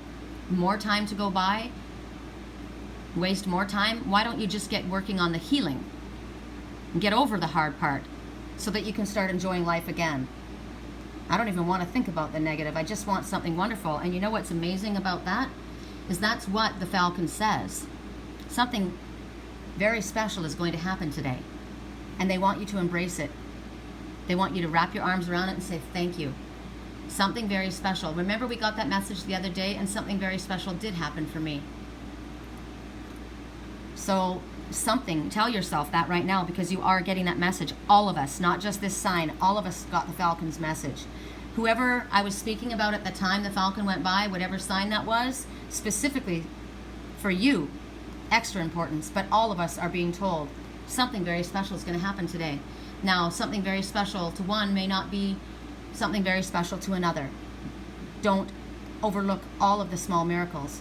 more time to go by? Waste more time? Why don't you just get working on the healing and get over the hard part so that you can start enjoying life again? I don't even want to think about the negative. I just want something wonderful. And you know what's amazing about that? Is that's what the falcon says. Something very special is going to happen today. And they want you to embrace it. They want you to wrap your arms around it and say thank you. Something very special. Remember, we got that message the other day, and something very special did happen for me. So tell yourself that right now, because you are getting that message. All of us, not just this sign, all of us got the falcon's message. Whoever I was speaking about at the time the falcon went by, whatever sign that was, specifically for you, extra importance, but all of us are being told something very special is going to happen today. Now, something very special to one may not be something very special to another. Don't overlook all of the small miracles.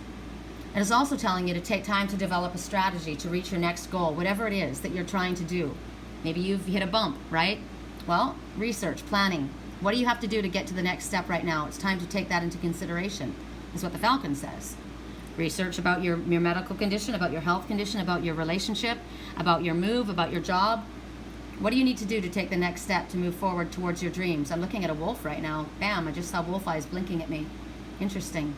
It is also telling you to take time to develop a strategy to reach your next goal, whatever it is that you're trying to do. Maybe you've hit a bump, right? Well, research, planning. What do you have to do to get to the next step right now? It's time to take that into consideration, is what the falcon says. Research about your medical condition, about your health condition, about your relationship, about your move, about your job. What do you need to do to take the next step to move forward towards your dreams? I'm looking at a wolf right now. Bam, I just saw wolf eyes blinking at me. Interesting.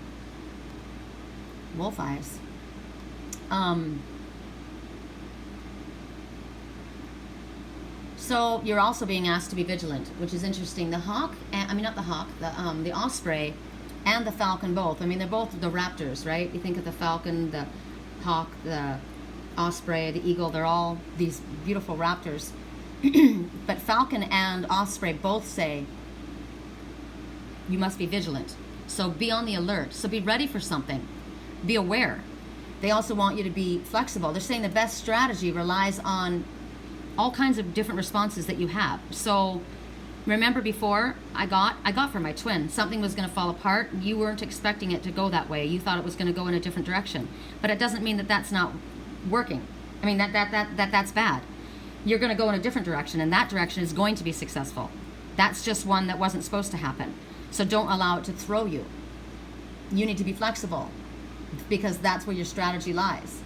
Wolf eyes. So you're also being asked to be vigilant, which is interesting. The hawk, the osprey and the falcon both. I mean, they're both the raptors, right? You think of the falcon, the hawk, the osprey, the eagle, they're all these beautiful raptors. But falcon and osprey both say you must be vigilant. So be on the alert. So be ready for something. Be aware. They also want you to be flexible. They're saying the best strategy relies on all kinds of different responses that you have. So remember before I got for my twin, something was going to fall apart. You weren't expecting it to go that way. You thought it was going to go in a different direction. But it doesn't mean that that's not working. I mean, that's bad. You're going to go in a different direction, and that direction is going to be successful. That's just one that wasn't supposed to happen. So don't allow it to throw you. You need to be flexible, because that's where your strategy lies.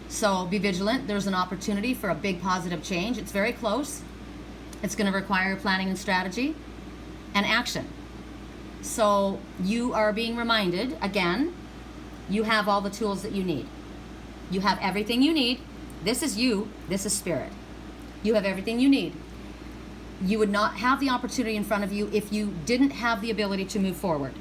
So be vigilant. There's an opportunity for a big positive change. It's very close. It's going to require planning and strategy and action. So you are being reminded, again, you have all the tools that you need. You have everything you need. This is you. This is spirit. You have everything you need. You would not have the opportunity in front of you if you didn't have the ability to move forward.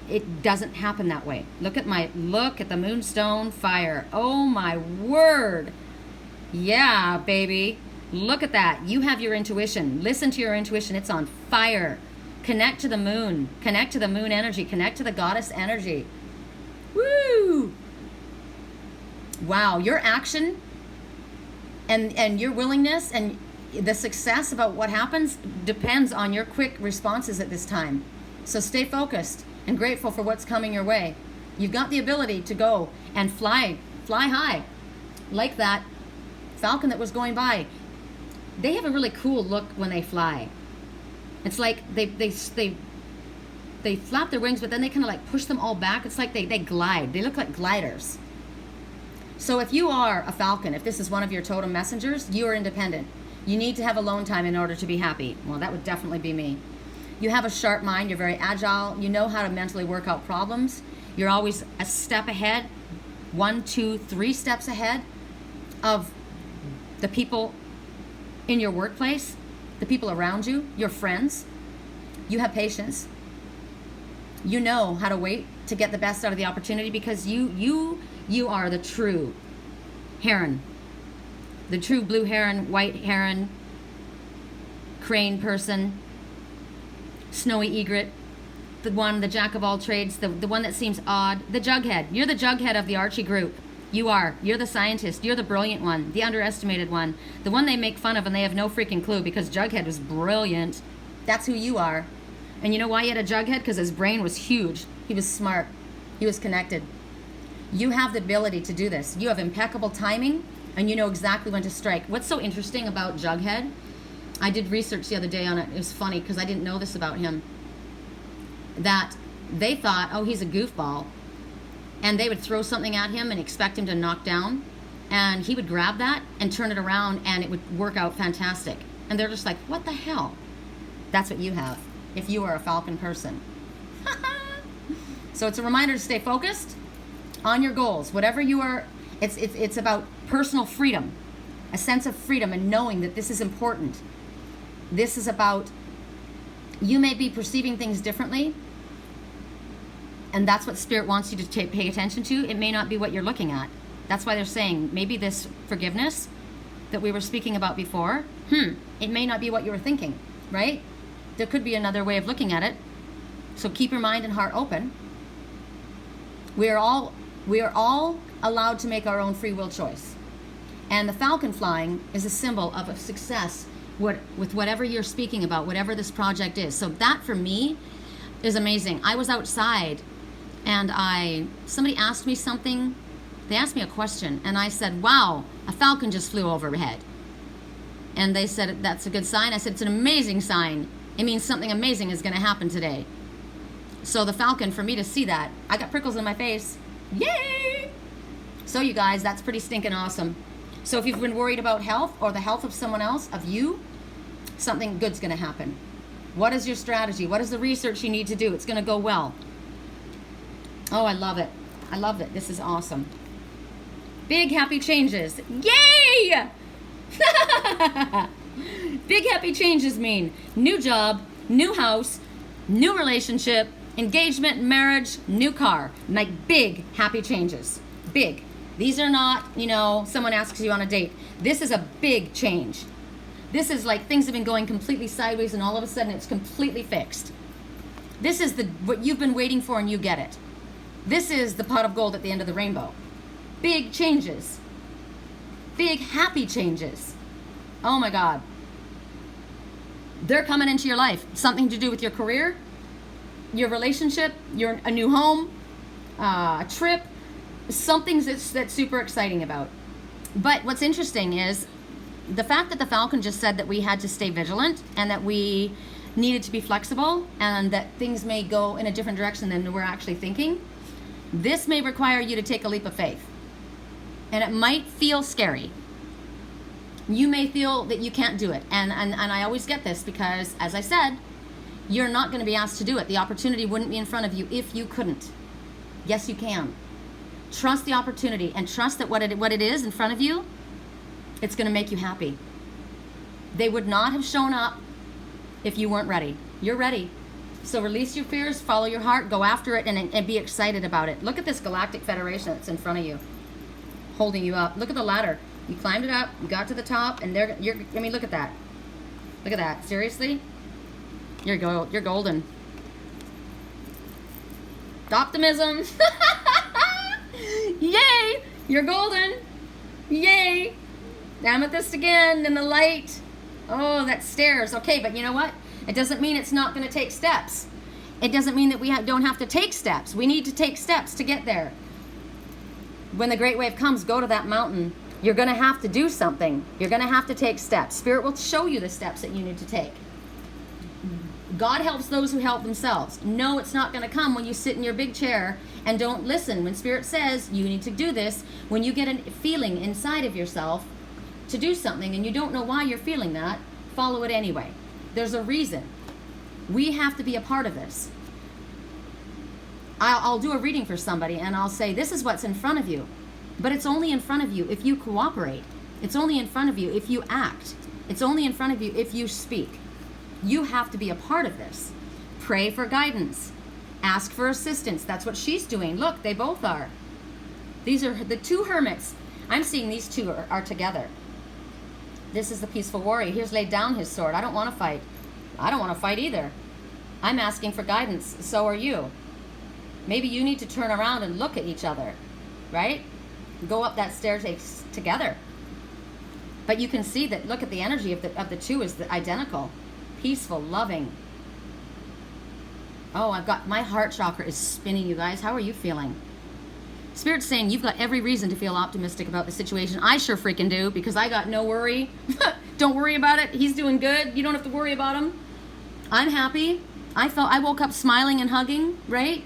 It doesn't happen that way. Look at the moonstone fire. Oh my word. Yeah, baby. Look at that. You have your intuition. Listen to your intuition. It's on fire. Connect to the moon. Connect to the moon energy. Connect to the goddess energy. Woo! Wow, your action and your willingness and the success about what happens depends on your quick responses at this time. So stay focused and grateful for what's coming your way. You've got the ability to go and fly high, like that falcon that was going by. They have a really cool look when they fly. It's like they flap their wings, but then they kind of like push them all back. It's like they glide. They look like gliders. So if you are a falcon, if this is one of your totem messengers, you are independent. You need to have alone time in order to be happy. Well, that would definitely be me. You have a sharp mind. You're very agile. You know how to mentally work out problems. You're always a step ahead, 1, 2, 3 steps ahead of the people in your workplace, the people around you, your friends. You have patience. You know how to wait to get the best out of the opportunity, because you are the true heron, the true blue heron, white heron, crane person, snowy egret, the jack of all trades, the one that seems odd, the jughead. You're the jughead of the Archie group. You're the scientist. You're the brilliant one, the underestimated one, the one they make fun of and they have no freaking clue, because Jughead was brilliant. That's who you are. And you know why he had a Jughead? Because his brain was huge. He was smart. He was connected. You have the ability to do this. You have impeccable timing, and you know exactly when to strike. What's so interesting about Jughead? I did research the other day on it. It was funny because I didn't know this about him. That they thought, oh, he's a goofball. And they would throw something at him and expect him to knock down. And he would grab that and turn it around, and it would work out fantastic. And they're just like, what the hell? That's what you have if you are a falcon person. So it's a reminder to stay focused on your goals. Whatever you are, it's about personal freedom, a sense of freedom and knowing that this is important. This is about, you may be perceiving things differently, and that's what Spirit wants you to pay attention to. It may not be what you're looking at. That's why they're saying maybe this forgiveness that we were speaking about before, it may not be what you were thinking, right? There could be another way of looking at it. So keep your mind and heart open. We are all allowed to make our own free will choice. And the falcon flying is a symbol of a success with whatever you're speaking about, whatever this project is. So that for me is amazing. I was outside and somebody asked me something. They asked me a question and I said, wow, a falcon just flew overhead. And they said, that's a good sign. I said, it's an amazing sign. It means something amazing is going to happen today. So the falcon, for me to see that, I got prickles in my face. Yay! So you guys, that's pretty stinking awesome. So if you've been worried about health or the health of someone else, of you, something good's going to happen. What is your strategy? What is the research you need to do? It's going to go well. Oh, I love it. I love it. This is awesome. Big happy changes. Yay! Big happy changes mean new job, new house, new relationship, engagement, marriage, new car. Like big happy changes. Big. These are not, you know, someone asks you on a date. This is a big change. This is like things have been going completely sideways and all of a sudden it's completely fixed. This is what you've been waiting for and you get it. This is the pot of gold at the end of the rainbow. Big changes. Big happy changes. Oh my God. They're coming into your life. Something to do with your career, your relationship, a new home, a trip, something that's super exciting about. But what's interesting is the fact that the Falcon just said that we had to stay vigilant and that we needed to be flexible and that things may go in a different direction than we're actually thinking. This may require you to take a leap of faith. And it might feel scary. You may feel that you can't do it. And I always get this because, as I said, you're not going to be asked to do it. The opportunity wouldn't be in front of you if you couldn't. Yes, you can. Trust the opportunity and trust that what it is in front of you, it's going to make you happy. They would not have shown up if you weren't ready. You're ready. So release your fears, follow your heart, go after it, and be excited about it. Look at this galactic federation that's in front of you, holding you up. Look at the ladder. You climbed it up, you got to the top, and look at that. Look at that. Seriously? You're golden. Optimism. Yay! You're golden. Yay! Amethyst again, and the light. Oh, that stairs. Okay, but you know what? It doesn't mean it's not going to take steps. It doesn't mean that we don't have to take steps. We need to take steps to get there. When the great wave comes, go to that mountain. You're going to have to do something. You're going to have to take steps. Spirit will show you the steps that you need to take. God helps those who help themselves. No, it's not going to come when you sit in your big chair and don't listen. When Spirit says you need to do this, when you get a feeling inside of yourself to do something and you don't know why you're feeling that, follow it anyway. There's a reason. We have to be a part of this. I'll do a reading for somebody and I'll say, this is what's in front of you. But it's only in front of you if you cooperate. It's only in front of you if you act. It's only in front of you if you speak. You have to be a part of this. Pray for guidance. Ask for assistance. That's what she's doing. Look, they both are. These are the two hermits. I'm seeing these two are together. This is the peaceful warrior. Here's laid down his sword. I don't want to fight. I don't want to fight either. I'm asking for guidance. So are you. Maybe you need to turn around and look at each other, right? Go up that staircase together. But you can see that, look at the energy of the two is identical. Peaceful, loving. Oh, my heart chakra is spinning, you guys. How are you feeling? Spirit's saying you've got every reason to feel optimistic about the situation. I sure freaking do, because I got no worry. Don't worry about it. He's doing good. You don't have to worry about him. I'm happy. I woke up smiling and hugging, right?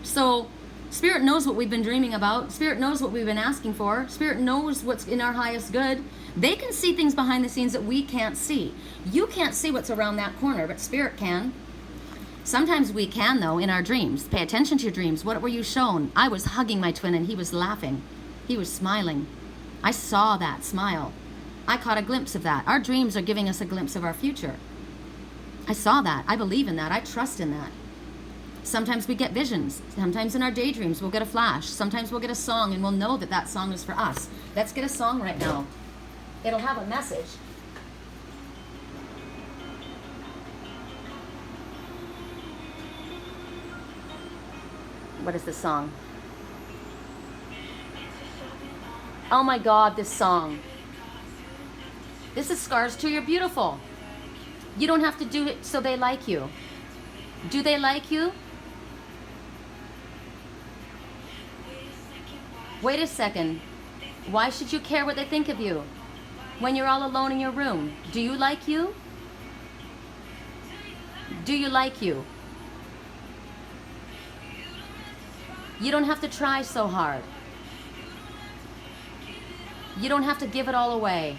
So Spirit knows what we've been dreaming about. Spirit knows what we've been asking for. Spirit knows what's in our highest good. They can see things behind the scenes that we can't see. You can't see what's around that corner, but Spirit can. Sometimes we can, though, in our dreams. Pay attention to your dreams. What were you shown? I was hugging my twin and he was laughing. He was smiling. I saw that smile. I caught a glimpse of that. Our dreams are giving us a glimpse of our future. I saw that. I believe in that. I trust in that. Sometimes we get visions. Sometimes in our daydreams we'll get a flash. Sometimes we'll get a song and we'll know that that song is for us. Let's get a song right now. It'll have a message. What is this song? Oh my God, this song. This is Scars 2. You're beautiful. You don't have to do it so they like you. Do they like you? Wait a second. Why should you care what they think of you when you're all alone in your room? Do you like you? Do you like you? You don't have to try so hard. You don't have to give it all away.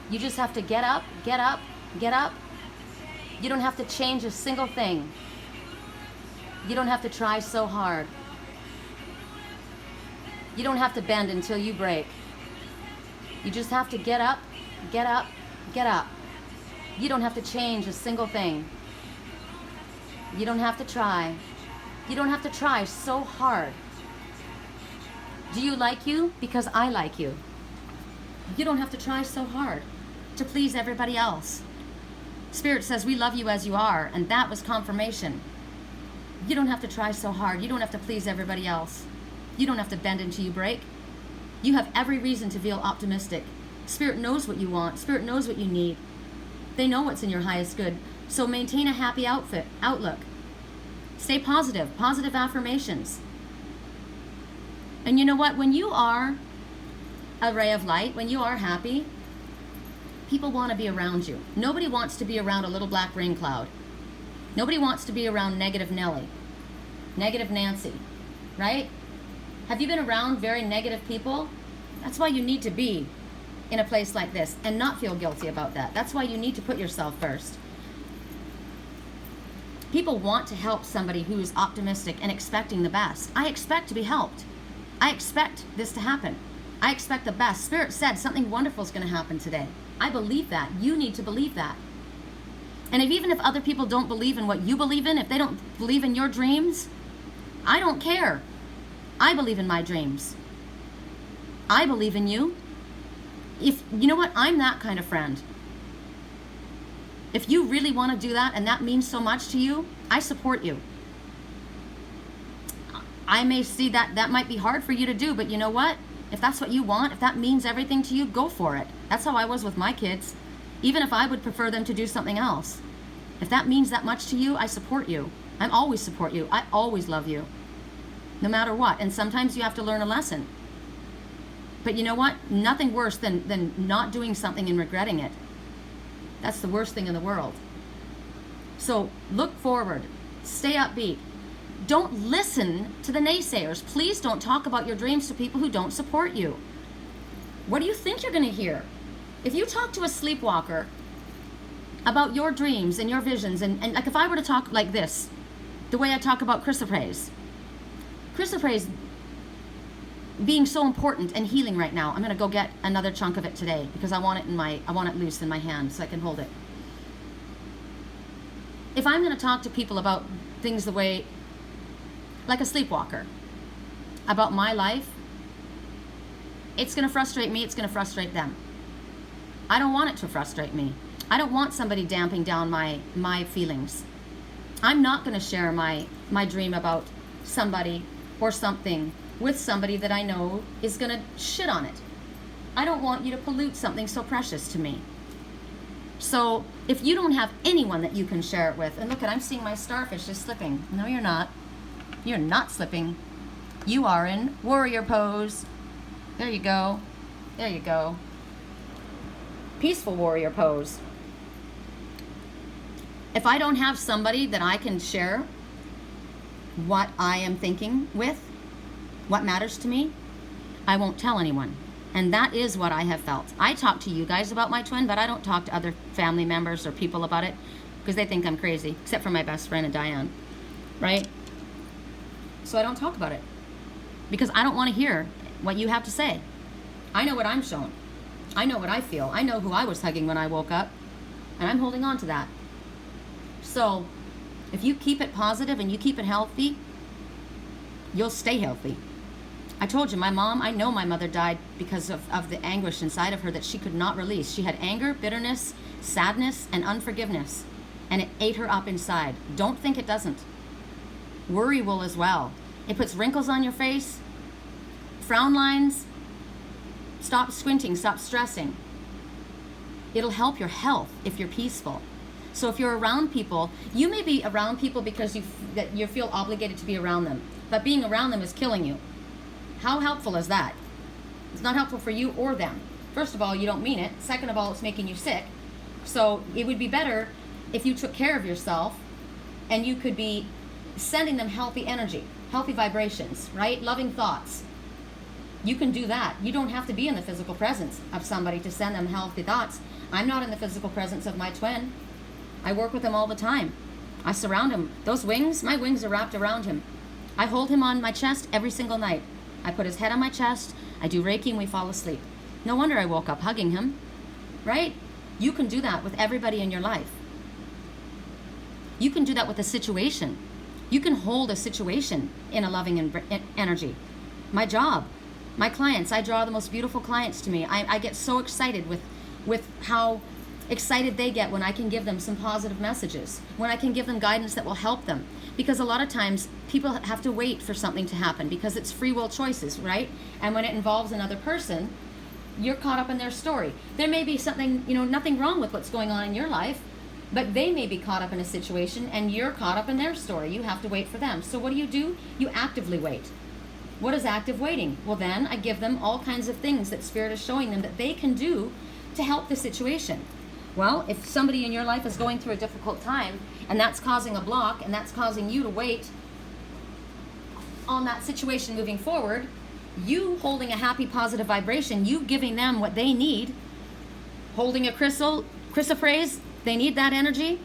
You just have to get up, get up, get up. You don't have to change a single thing. You don't have to try so hard. You don't have to bend until you break. You just have to get up, Get up. You don't have to change a single thing. You don't have to try. You don't have to try so hard. Do you like you? Because I like you. You don't have to try so hard to please everybody else. Spirit says we love you as you are, and that was confirmation. You don't have to try so hard. You don't have to please everybody else. You don't have to bend until you break. You have every reason to feel optimistic. Spirit knows what you want. Spirit knows what you need. They know what's in your highest good. So maintain a happy outlook. Stay positive. Positive affirmations. And you know what? When you are a ray of light, when you are happy, people want to be around you. Nobody wants to be around a little black rain cloud. Nobody wants to be around negative Nelly, negative Nancy, right? Have you been around very negative people? That's why you need to be in a place like this and not feel guilty about that. That's why you need to put yourself first. People want to help somebody who is optimistic and expecting the best. I expect to be helped. I expect this to happen. I expect the best. Spirit said something wonderful is going to happen today. I believe that. You need to believe that. And even if other people don't believe in what you believe in, if they don't believe in your dreams, I don't care. I believe in my dreams. I believe in you. If you know what, I'm that kind of friend. If you really want to do that and that means so much to you, I support you. I may see that might be hard for you to do, but you know what? If that's what you want, if that means everything to you, go for it. That's how I was with my kids. Even if I would prefer them to do something else. If that means that much to you, I support you. I always support you. I always love you. No matter what. And sometimes you have to learn a lesson. But you know what? Nothing worse than not doing something and regretting it. That's the worst thing in the world. So look forward. Stay upbeat. Don't listen to the naysayers. Please don't talk about your dreams to people who don't support you. What do you think you're going to hear? If you talk to a sleepwalker about your dreams and your visions, and like if I were to talk like this, the way I talk about chrysoprase being so important and healing right now. I'm going to go get another chunk of it today because I want it loose in my hand so I can hold it. If I'm going to talk to people about things the way, like a sleepwalker, about my life, it's going to frustrate me, it's going to frustrate them. I don't want it to frustrate me. I don't want somebody damping down my feelings. I'm not going to share my dream about somebody or something with somebody that I know is going to shit on it. I don't want you to pollute something so precious to me. So if you don't have anyone that you can share it with, and look, I'm seeing my starfish is slipping. No, you're not. You're not slipping. You are in warrior pose. There you go. There you go. Peaceful warrior pose. If I don't have somebody that I can share what I am thinking with, what matters to me, I won't tell anyone. And that is what I have felt. I talk to you guys about my twin, but I don't talk to other family members or people about it because they think I'm crazy, except for my best friend and Diane, right? So I don't talk about it because I don't want to hear what you have to say. I know what I'm shown. I know what I feel. I know who I was hugging when I woke up, and I'm holding on to that. So if you keep it positive and you keep it healthy, you'll stay healthy. I told you, my mom, I know my mother died because of the anguish inside of her that she could not release. She had anger, bitterness, sadness, and unforgiveness, and it ate her up inside. Don't think it doesn't. Worry will as well. It puts wrinkles on your face, frown lines. Stop squinting, stop stressing. It'll help your health if you're peaceful. So if you're around people, you may be around people because you feel obligated to be around them, but being around them is killing you. How helpful is that? It's not helpful for you or them. First of all, you don't mean it. Second of all, it's making you sick. So it would be better if you took care of yourself and you could be sending them healthy energy, healthy vibrations, right? Loving thoughts. You can do that. You don't have to be in the physical presence of somebody to send them healthy thoughts. I'm not in the physical presence of my twin. I work with him all the time. I surround him. Those wings, my wings are wrapped around him. I hold him on my chest every single night. I put his head on my chest. I do Reiki and we fall asleep. No wonder I woke up hugging him, right? You can do that with everybody in your life. You can do that with a situation. You can hold a situation in a loving energy. My job, my clients, I draw the most beautiful clients to me. I get so excited with how excited they get when I can give them some positive messages, when I can give them guidance that will help them. Because a lot of times people have to wait for something to happen because it's free will choices, right? And when it involves another person, you're caught up in their story. There may be something, nothing wrong with what's going on in your life, but they may be caught up in a situation and you're caught up in their story. You have to wait for them. So what do? You actively wait. What is active waiting? Well, then I give them all kinds of things that Spirit is showing them that they can do to help the situation. Well, if somebody in your life is going through a difficult time and that's causing a block and that's causing you to wait on that situation moving forward, you holding a happy, positive vibration, you giving them what they need, holding a chrysoprase, they need that energy,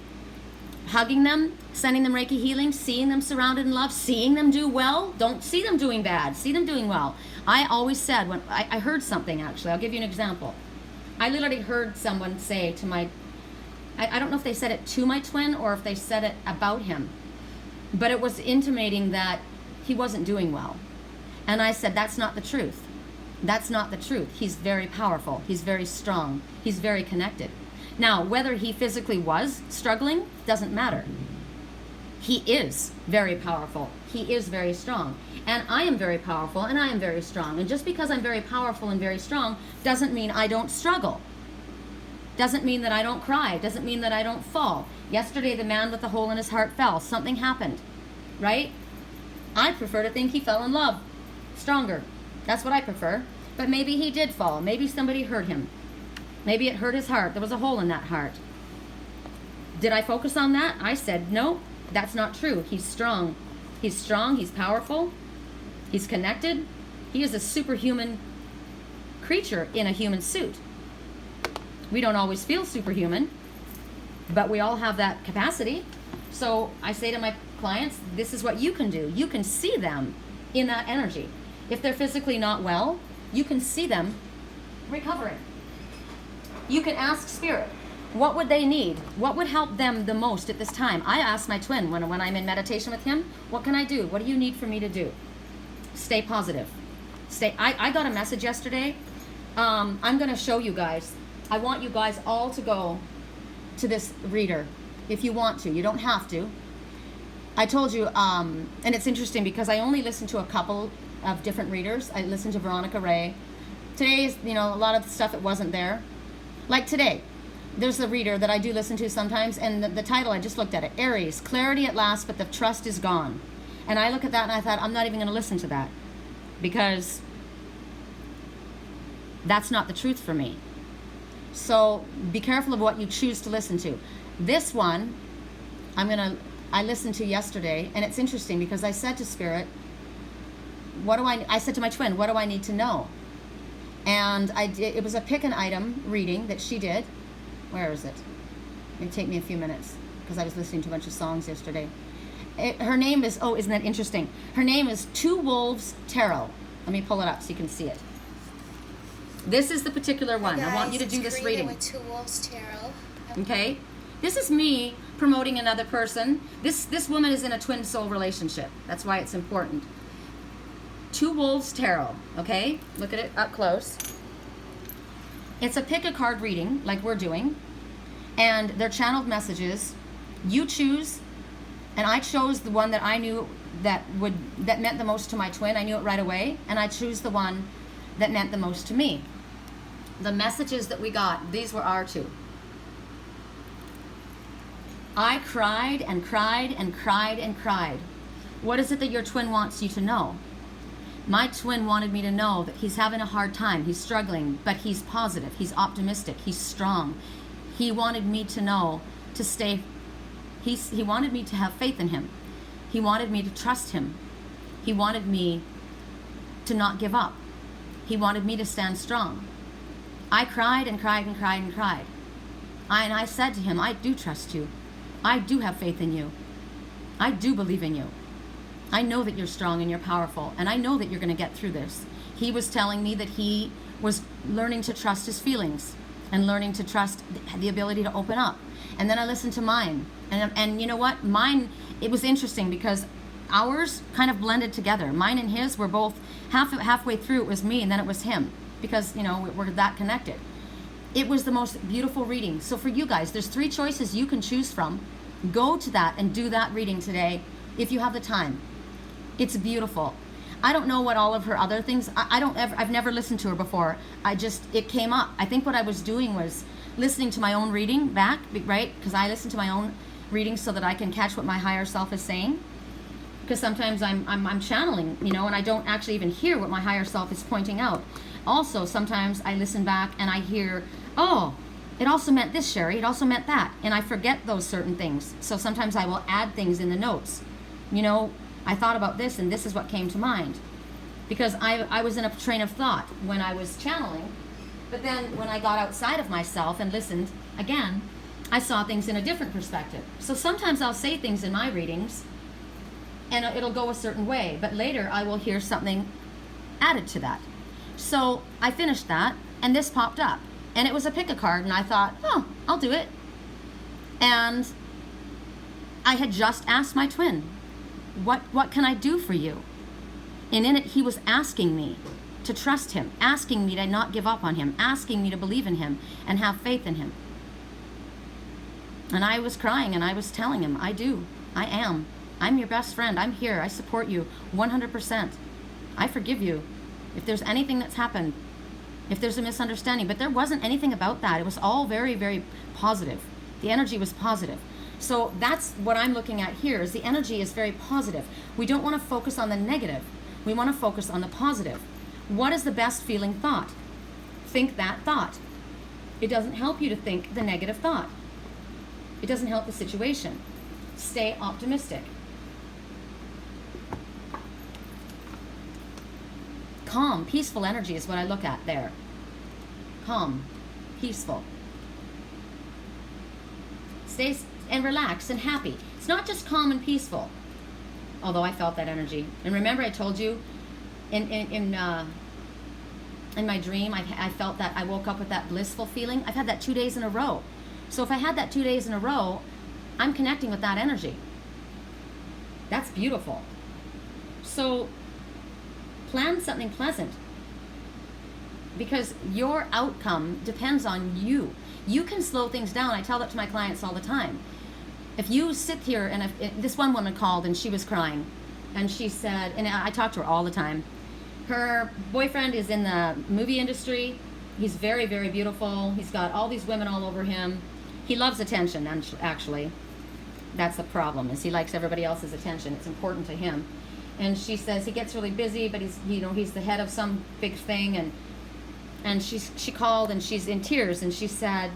hugging them, sending them Reiki healing, seeing them surrounded in love, seeing them do well. Don't see them doing bad, see them doing well. I always said, when I heard something, actually, I'll give you an example. I literally heard someone say to I don't know if they said it to my twin or if they said it about him, but it was intimating that he wasn't doing well. And I said, that's not the truth. That's not the truth. He's very powerful. He's very strong. He's very connected. Now, whether he physically was struggling doesn't matter. He is very powerful. He is very strong. And I am very powerful and I am very strong. And just because I'm very powerful and very strong doesn't mean I don't struggle. Doesn't mean that I don't cry. Doesn't mean that I don't fall. Yesterday, the man with the hole in his heart fell. Something happened, right? I prefer to think he fell in love. Stronger. That's what I prefer. But maybe he did fall. Maybe somebody hurt him. Maybe it hurt his heart. There was a hole in that heart. Did I focus on that? I said, no, that's not true. He's strong. He's strong. He's powerful. He's connected. He is a superhuman creature in a human suit. We don't always feel superhuman, but we all have that capacity. So I say to my clients, this is what you can do. You can see them in that energy. If they're physically not well, you can see them recovering. You can ask Spirit, what would they need? What would help them the most at this time? I ask my twin when I'm in meditation with him, what can I do? What do you need for me to do? Stay positive. I got a message yesterday. I'm going to show you guys. I want you guys all to go to this reader if you want to. You don't have to. I told you, and it's interesting because I only listen to a couple of different readers. I listened to Veronica Ray. Today is, a lot of stuff that wasn't there. Like today, there's a reader that I do listen to sometimes, and the title, I just looked at it, Aries, clarity at last, but the trust is gone. And I look at that and I thought, I'm not even going to listen to that because that's not the truth for me. So be careful of what you choose to listen to. This one, I listened to yesterday, and it's interesting because I said to Spirit, I said to my twin, what do I need to know? And it was a pick an item reading that she did. Where is it? It'll take me a few minutes because I was listening to a bunch of songs yesterday. Her name is, isn't that interesting? Her name is Two Wolves Tarot. Let me pull it up so you can see it. This is the particular one. Hey guys, I want you to do this reading. With Two Wolves Tarot. Okay? This is me promoting another person. This woman is in a twin soul relationship. That's why it's important. Two Wolves Tarot. Okay? Look at it up close. It's a pick a card reading like we're doing. And they're channeled messages. You choose. And I chose the one that I knew that meant the most to my twin. I knew it right away. And I choose the one that meant the most to me. The messages that we got, these were our two. I cried and cried and cried and cried. What is it that your twin wants you to know? My twin wanted me to know that he's having a hard time. He's struggling, but he's positive. He's optimistic. He's strong. He wanted me to know to stay. He wanted me to have faith in him. He wanted me to trust him. He wanted me to not give up. He wanted me to stand strong. I cried and cried and cried and cried. And I said to him, I do trust you. I do have faith in you. I do believe in you. I know that you're strong and you're powerful, and I know that you're going to get through this. He was telling me that he was learning to trust his feelings. and learning to trust the ability to open up. And then I listened to mine. And you know what? Mine, it was interesting because ours kind of blended together. Mine and his were both halfway through. It was me and then it was him because, you know, we're that connected. It was the most beautiful reading. So for you guys, there's 3 choices you can choose from. Go to that and do that reading today if you have the time. It's beautiful. I don't know what all of her other things, I've never listened to her before. It came up. I think what I was doing was listening to my own reading back, right? Because I listen to my own reading so that I can catch what my higher self is saying. Because sometimes I'm channeling, you know, and I don't actually even hear what my higher self is pointing out. Also, sometimes I listen back and I hear, oh, it also meant this, Sherry, it also meant that. And I forget those certain things. So sometimes I will add things in the notes. You know, I thought about this and this is what came to mind. Because I was in a train of thought when I was channeling. But then when I got outside of myself and listened again, I saw things in a different perspective. So sometimes I'll say things in my readings and it'll go a certain way. But later I will hear something added to that. So I finished that and this popped up. And it was a pick a card and I thought, oh, I'll do it. And I had just asked my twin, what can I do for you? And in it, he was asking me to trust him, asking me to not give up on him, asking me to believe in him and have faith in him. And I was crying and I was telling him, I do, I am. I'm your best friend. I'm here. I support you 100%. I forgive you if there's anything that's happened, if there's a misunderstanding. But there wasn't anything about that. It was all very, very positive. The energy was positive. So that's what I'm looking at here is the energy is very positive. We don't want to focus on the negative. We want to focus on the positive. What is the best feeling thought? Think that thought. It doesn't help you to think the negative thought. It doesn't help the situation. Stay optimistic. Calm, peaceful energy is what I look at there. Calm, peaceful. Stay and relax and happy. It's not just calm and peaceful. Although I felt that energy. And remember I told you in my dream, I felt that I woke up with that blissful feeling. I've had that 2 days in a row. So if I had that 2 days in a row, I'm connecting with that energy. That's beautiful. So plan something pleasant. Because your outcome depends on you. You can slow things down. I tell that to my clients all the time. If you sit here, and this one woman called and she was crying, and she said, and I talk to her all the time, her boyfriend is in the movie industry. He's very, very beautiful. He's got all these women all over him. He loves attention, actually. That's the problem, is he likes everybody else's attention. It's important to him. And she says he gets really busy, but he's the head of some big thing, and she called and she's in tears and she said,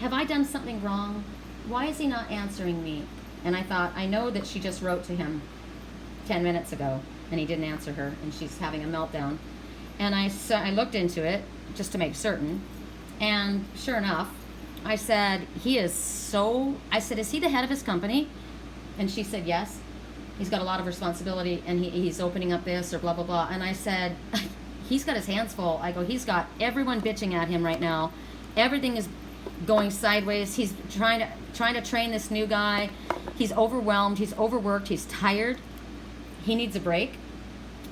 have I done something wrong? Why is he not answering me? And I thought, I know that she just wrote to him 10 minutes ago and he didn't answer her and she's having a meltdown. And I looked into it just to make certain. And sure enough, I said, is he the head of his company? And she said, yes. He's got a lot of responsibility and he's opening up this or blah, blah, blah. And I said, he's got his hands full. I go, he's got everyone bitching at him right now. Everything is going sideways. He's trying to train this new guy. He's overwhelmed. He's overworked. He's tired. He needs a break.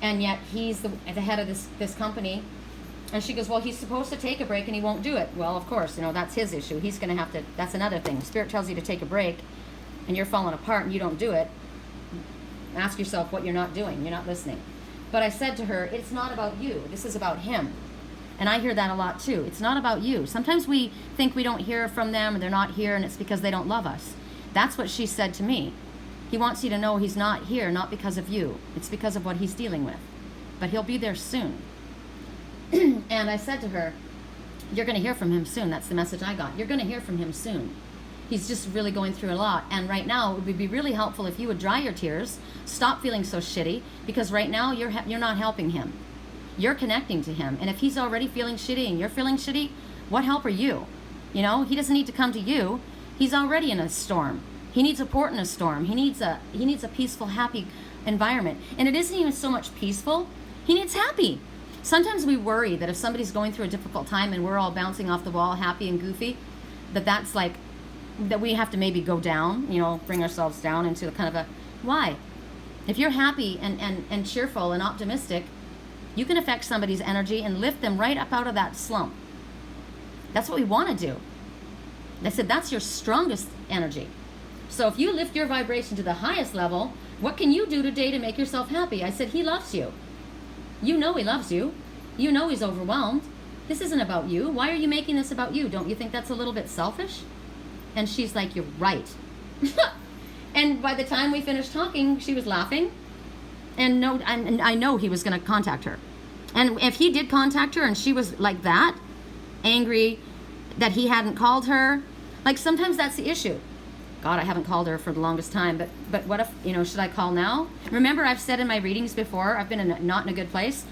And yet he's the head of this company. And she goes, well, he's supposed to take a break and he won't do it. Well, of course, that's his issue. He's going to have to, that's another thing. Spirit tells you to take a break and you're falling apart and you don't do it. Ask yourself what you're not doing. You're not listening. But I said to her, it's not about you. This is about him. And I hear that a lot too. It's not about you. Sometimes we think we don't hear from them or they're not here and it's because they don't love us. That's what she said to me. He wants you to know he's not here, not because of you. It's because of what he's dealing with. But he'll be there soon. And I said to her, you're going to hear from him soon. That's the message I got. You're going to hear from him soon. He's just really going through a lot. And right now, it would be really helpful if you would dry your tears, stop feeling so shitty, because right now you're not helping him. You're connecting to him. And if he's already feeling shitty and you're feeling shitty, what help are you? He doesn't need to come to you. He's already in a storm. He needs support in a storm. He needs a peaceful, happy environment. And it isn't even so much peaceful. He needs happy. Sometimes we worry that if somebody's going through a difficult time and we're all bouncing off the wall, happy and goofy, that's like, that we have to maybe go down, you know, bring ourselves down into kind of a, why? If you're happy and cheerful and optimistic, you can affect somebody's energy and lift them right up out of that slump. That's what we want to do. I said, that's your strongest energy. So if you lift your vibration to the highest level, what can you do today to make yourself happy? I said, he loves you. You know he loves you. You know he's overwhelmed. This isn't about you. Why are you making this about you? Don't you think that's a little bit selfish? And she's like, you're right. And by the time we finished talking, she was laughing. And I know he was going to contact her. And if he did contact her and she was like that, angry that he hadn't called her, like sometimes that's the issue. God, I haven't called her for the longest time, but what if, you know, should I call now? Remember, I've said in my readings before, I've been not in a good place.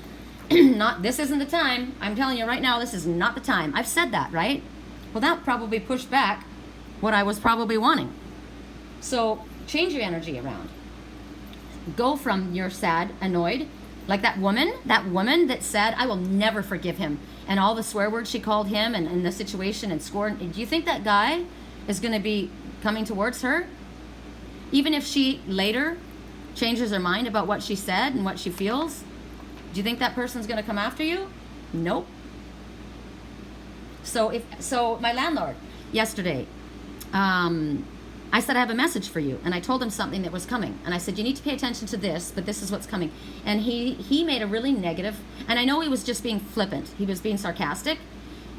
This isn't the time. I'm telling you right now, this is not the time. I've said that, right? Well, that probably pushed back what I was probably wanting. So change your energy around. Go from you're sad, annoyed, like that woman that said, I will never forgive him. And all the swear words she called him and the situation and scorn. Do you think that guy is going to be coming towards her? Even if she later changes her mind about what she said and what she feels, do you think that person's going to come after you? Nope. So my landlord yesterday, I said, I have a message for you. And I told him something that was coming. And I said, you need to pay attention to this, but this is what's coming. And he made a really negative, and I know he was just being flippant. He was being sarcastic,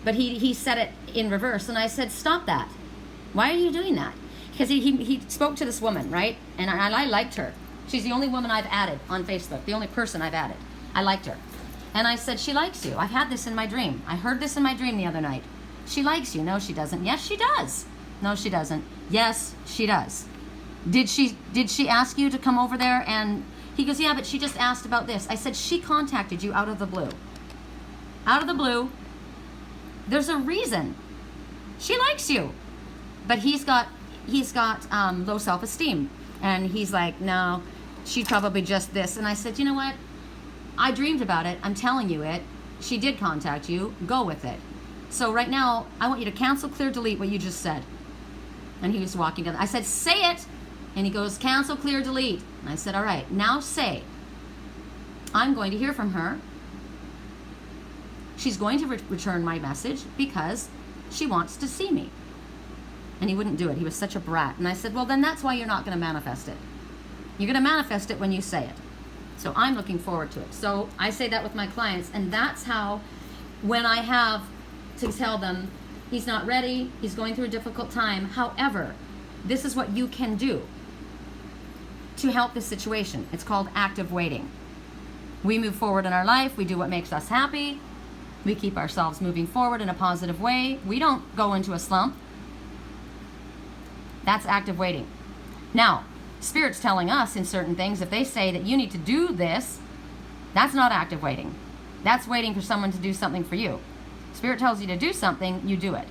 but he said it in reverse. And I said, stop that. Why are you doing that? Because he spoke to this woman, right? And I liked her. She's the only woman I've added on Facebook, the only person I've added. I liked her. And I said, she likes you. I've had this in my dream. I heard this in my dream the other night. She likes you. No, she doesn't. Yes, she does. No, she doesn't. Yes, she does. Did she ask you to come over there? And he goes, yeah, but she just asked about this. I said, she contacted you out of the blue. Out of the blue. There's a reason. She likes you. But he's got low self-esteem. And he's like, no, she's probably just this. And I said, you know what? I dreamed about it. I'm telling you it. She did contact you. Go with it. So right now, I want you to cancel, clear, delete what you just said. And he was walking down. I said, say it. And he goes, cancel, clear, delete. And I said, all right, now say, I'm going to hear from her. She's going to return my message because she wants to see me. And he wouldn't do it. He was such a brat. And I said, well, then that's why you're not going to manifest it. You're going to manifest it when you say it. So I'm looking forward to it. So I say that with my clients. And that's how, when I have to tell them, he's not ready, he's going through a difficult time. However, this is what you can do to help this situation. It's called active waiting. We move forward in our life. We do what makes us happy. We keep ourselves moving forward in a positive way. We don't go into a slump. That's active waiting. Now, Spirit's telling us in certain things, if they say that you need to do this, that's not active waiting. That's waiting for someone to do something for you. Spirit tells you to do something, you do it.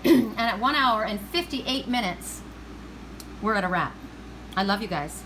And at 1 hour and 58 minutes, we're at a wrap. I love you guys.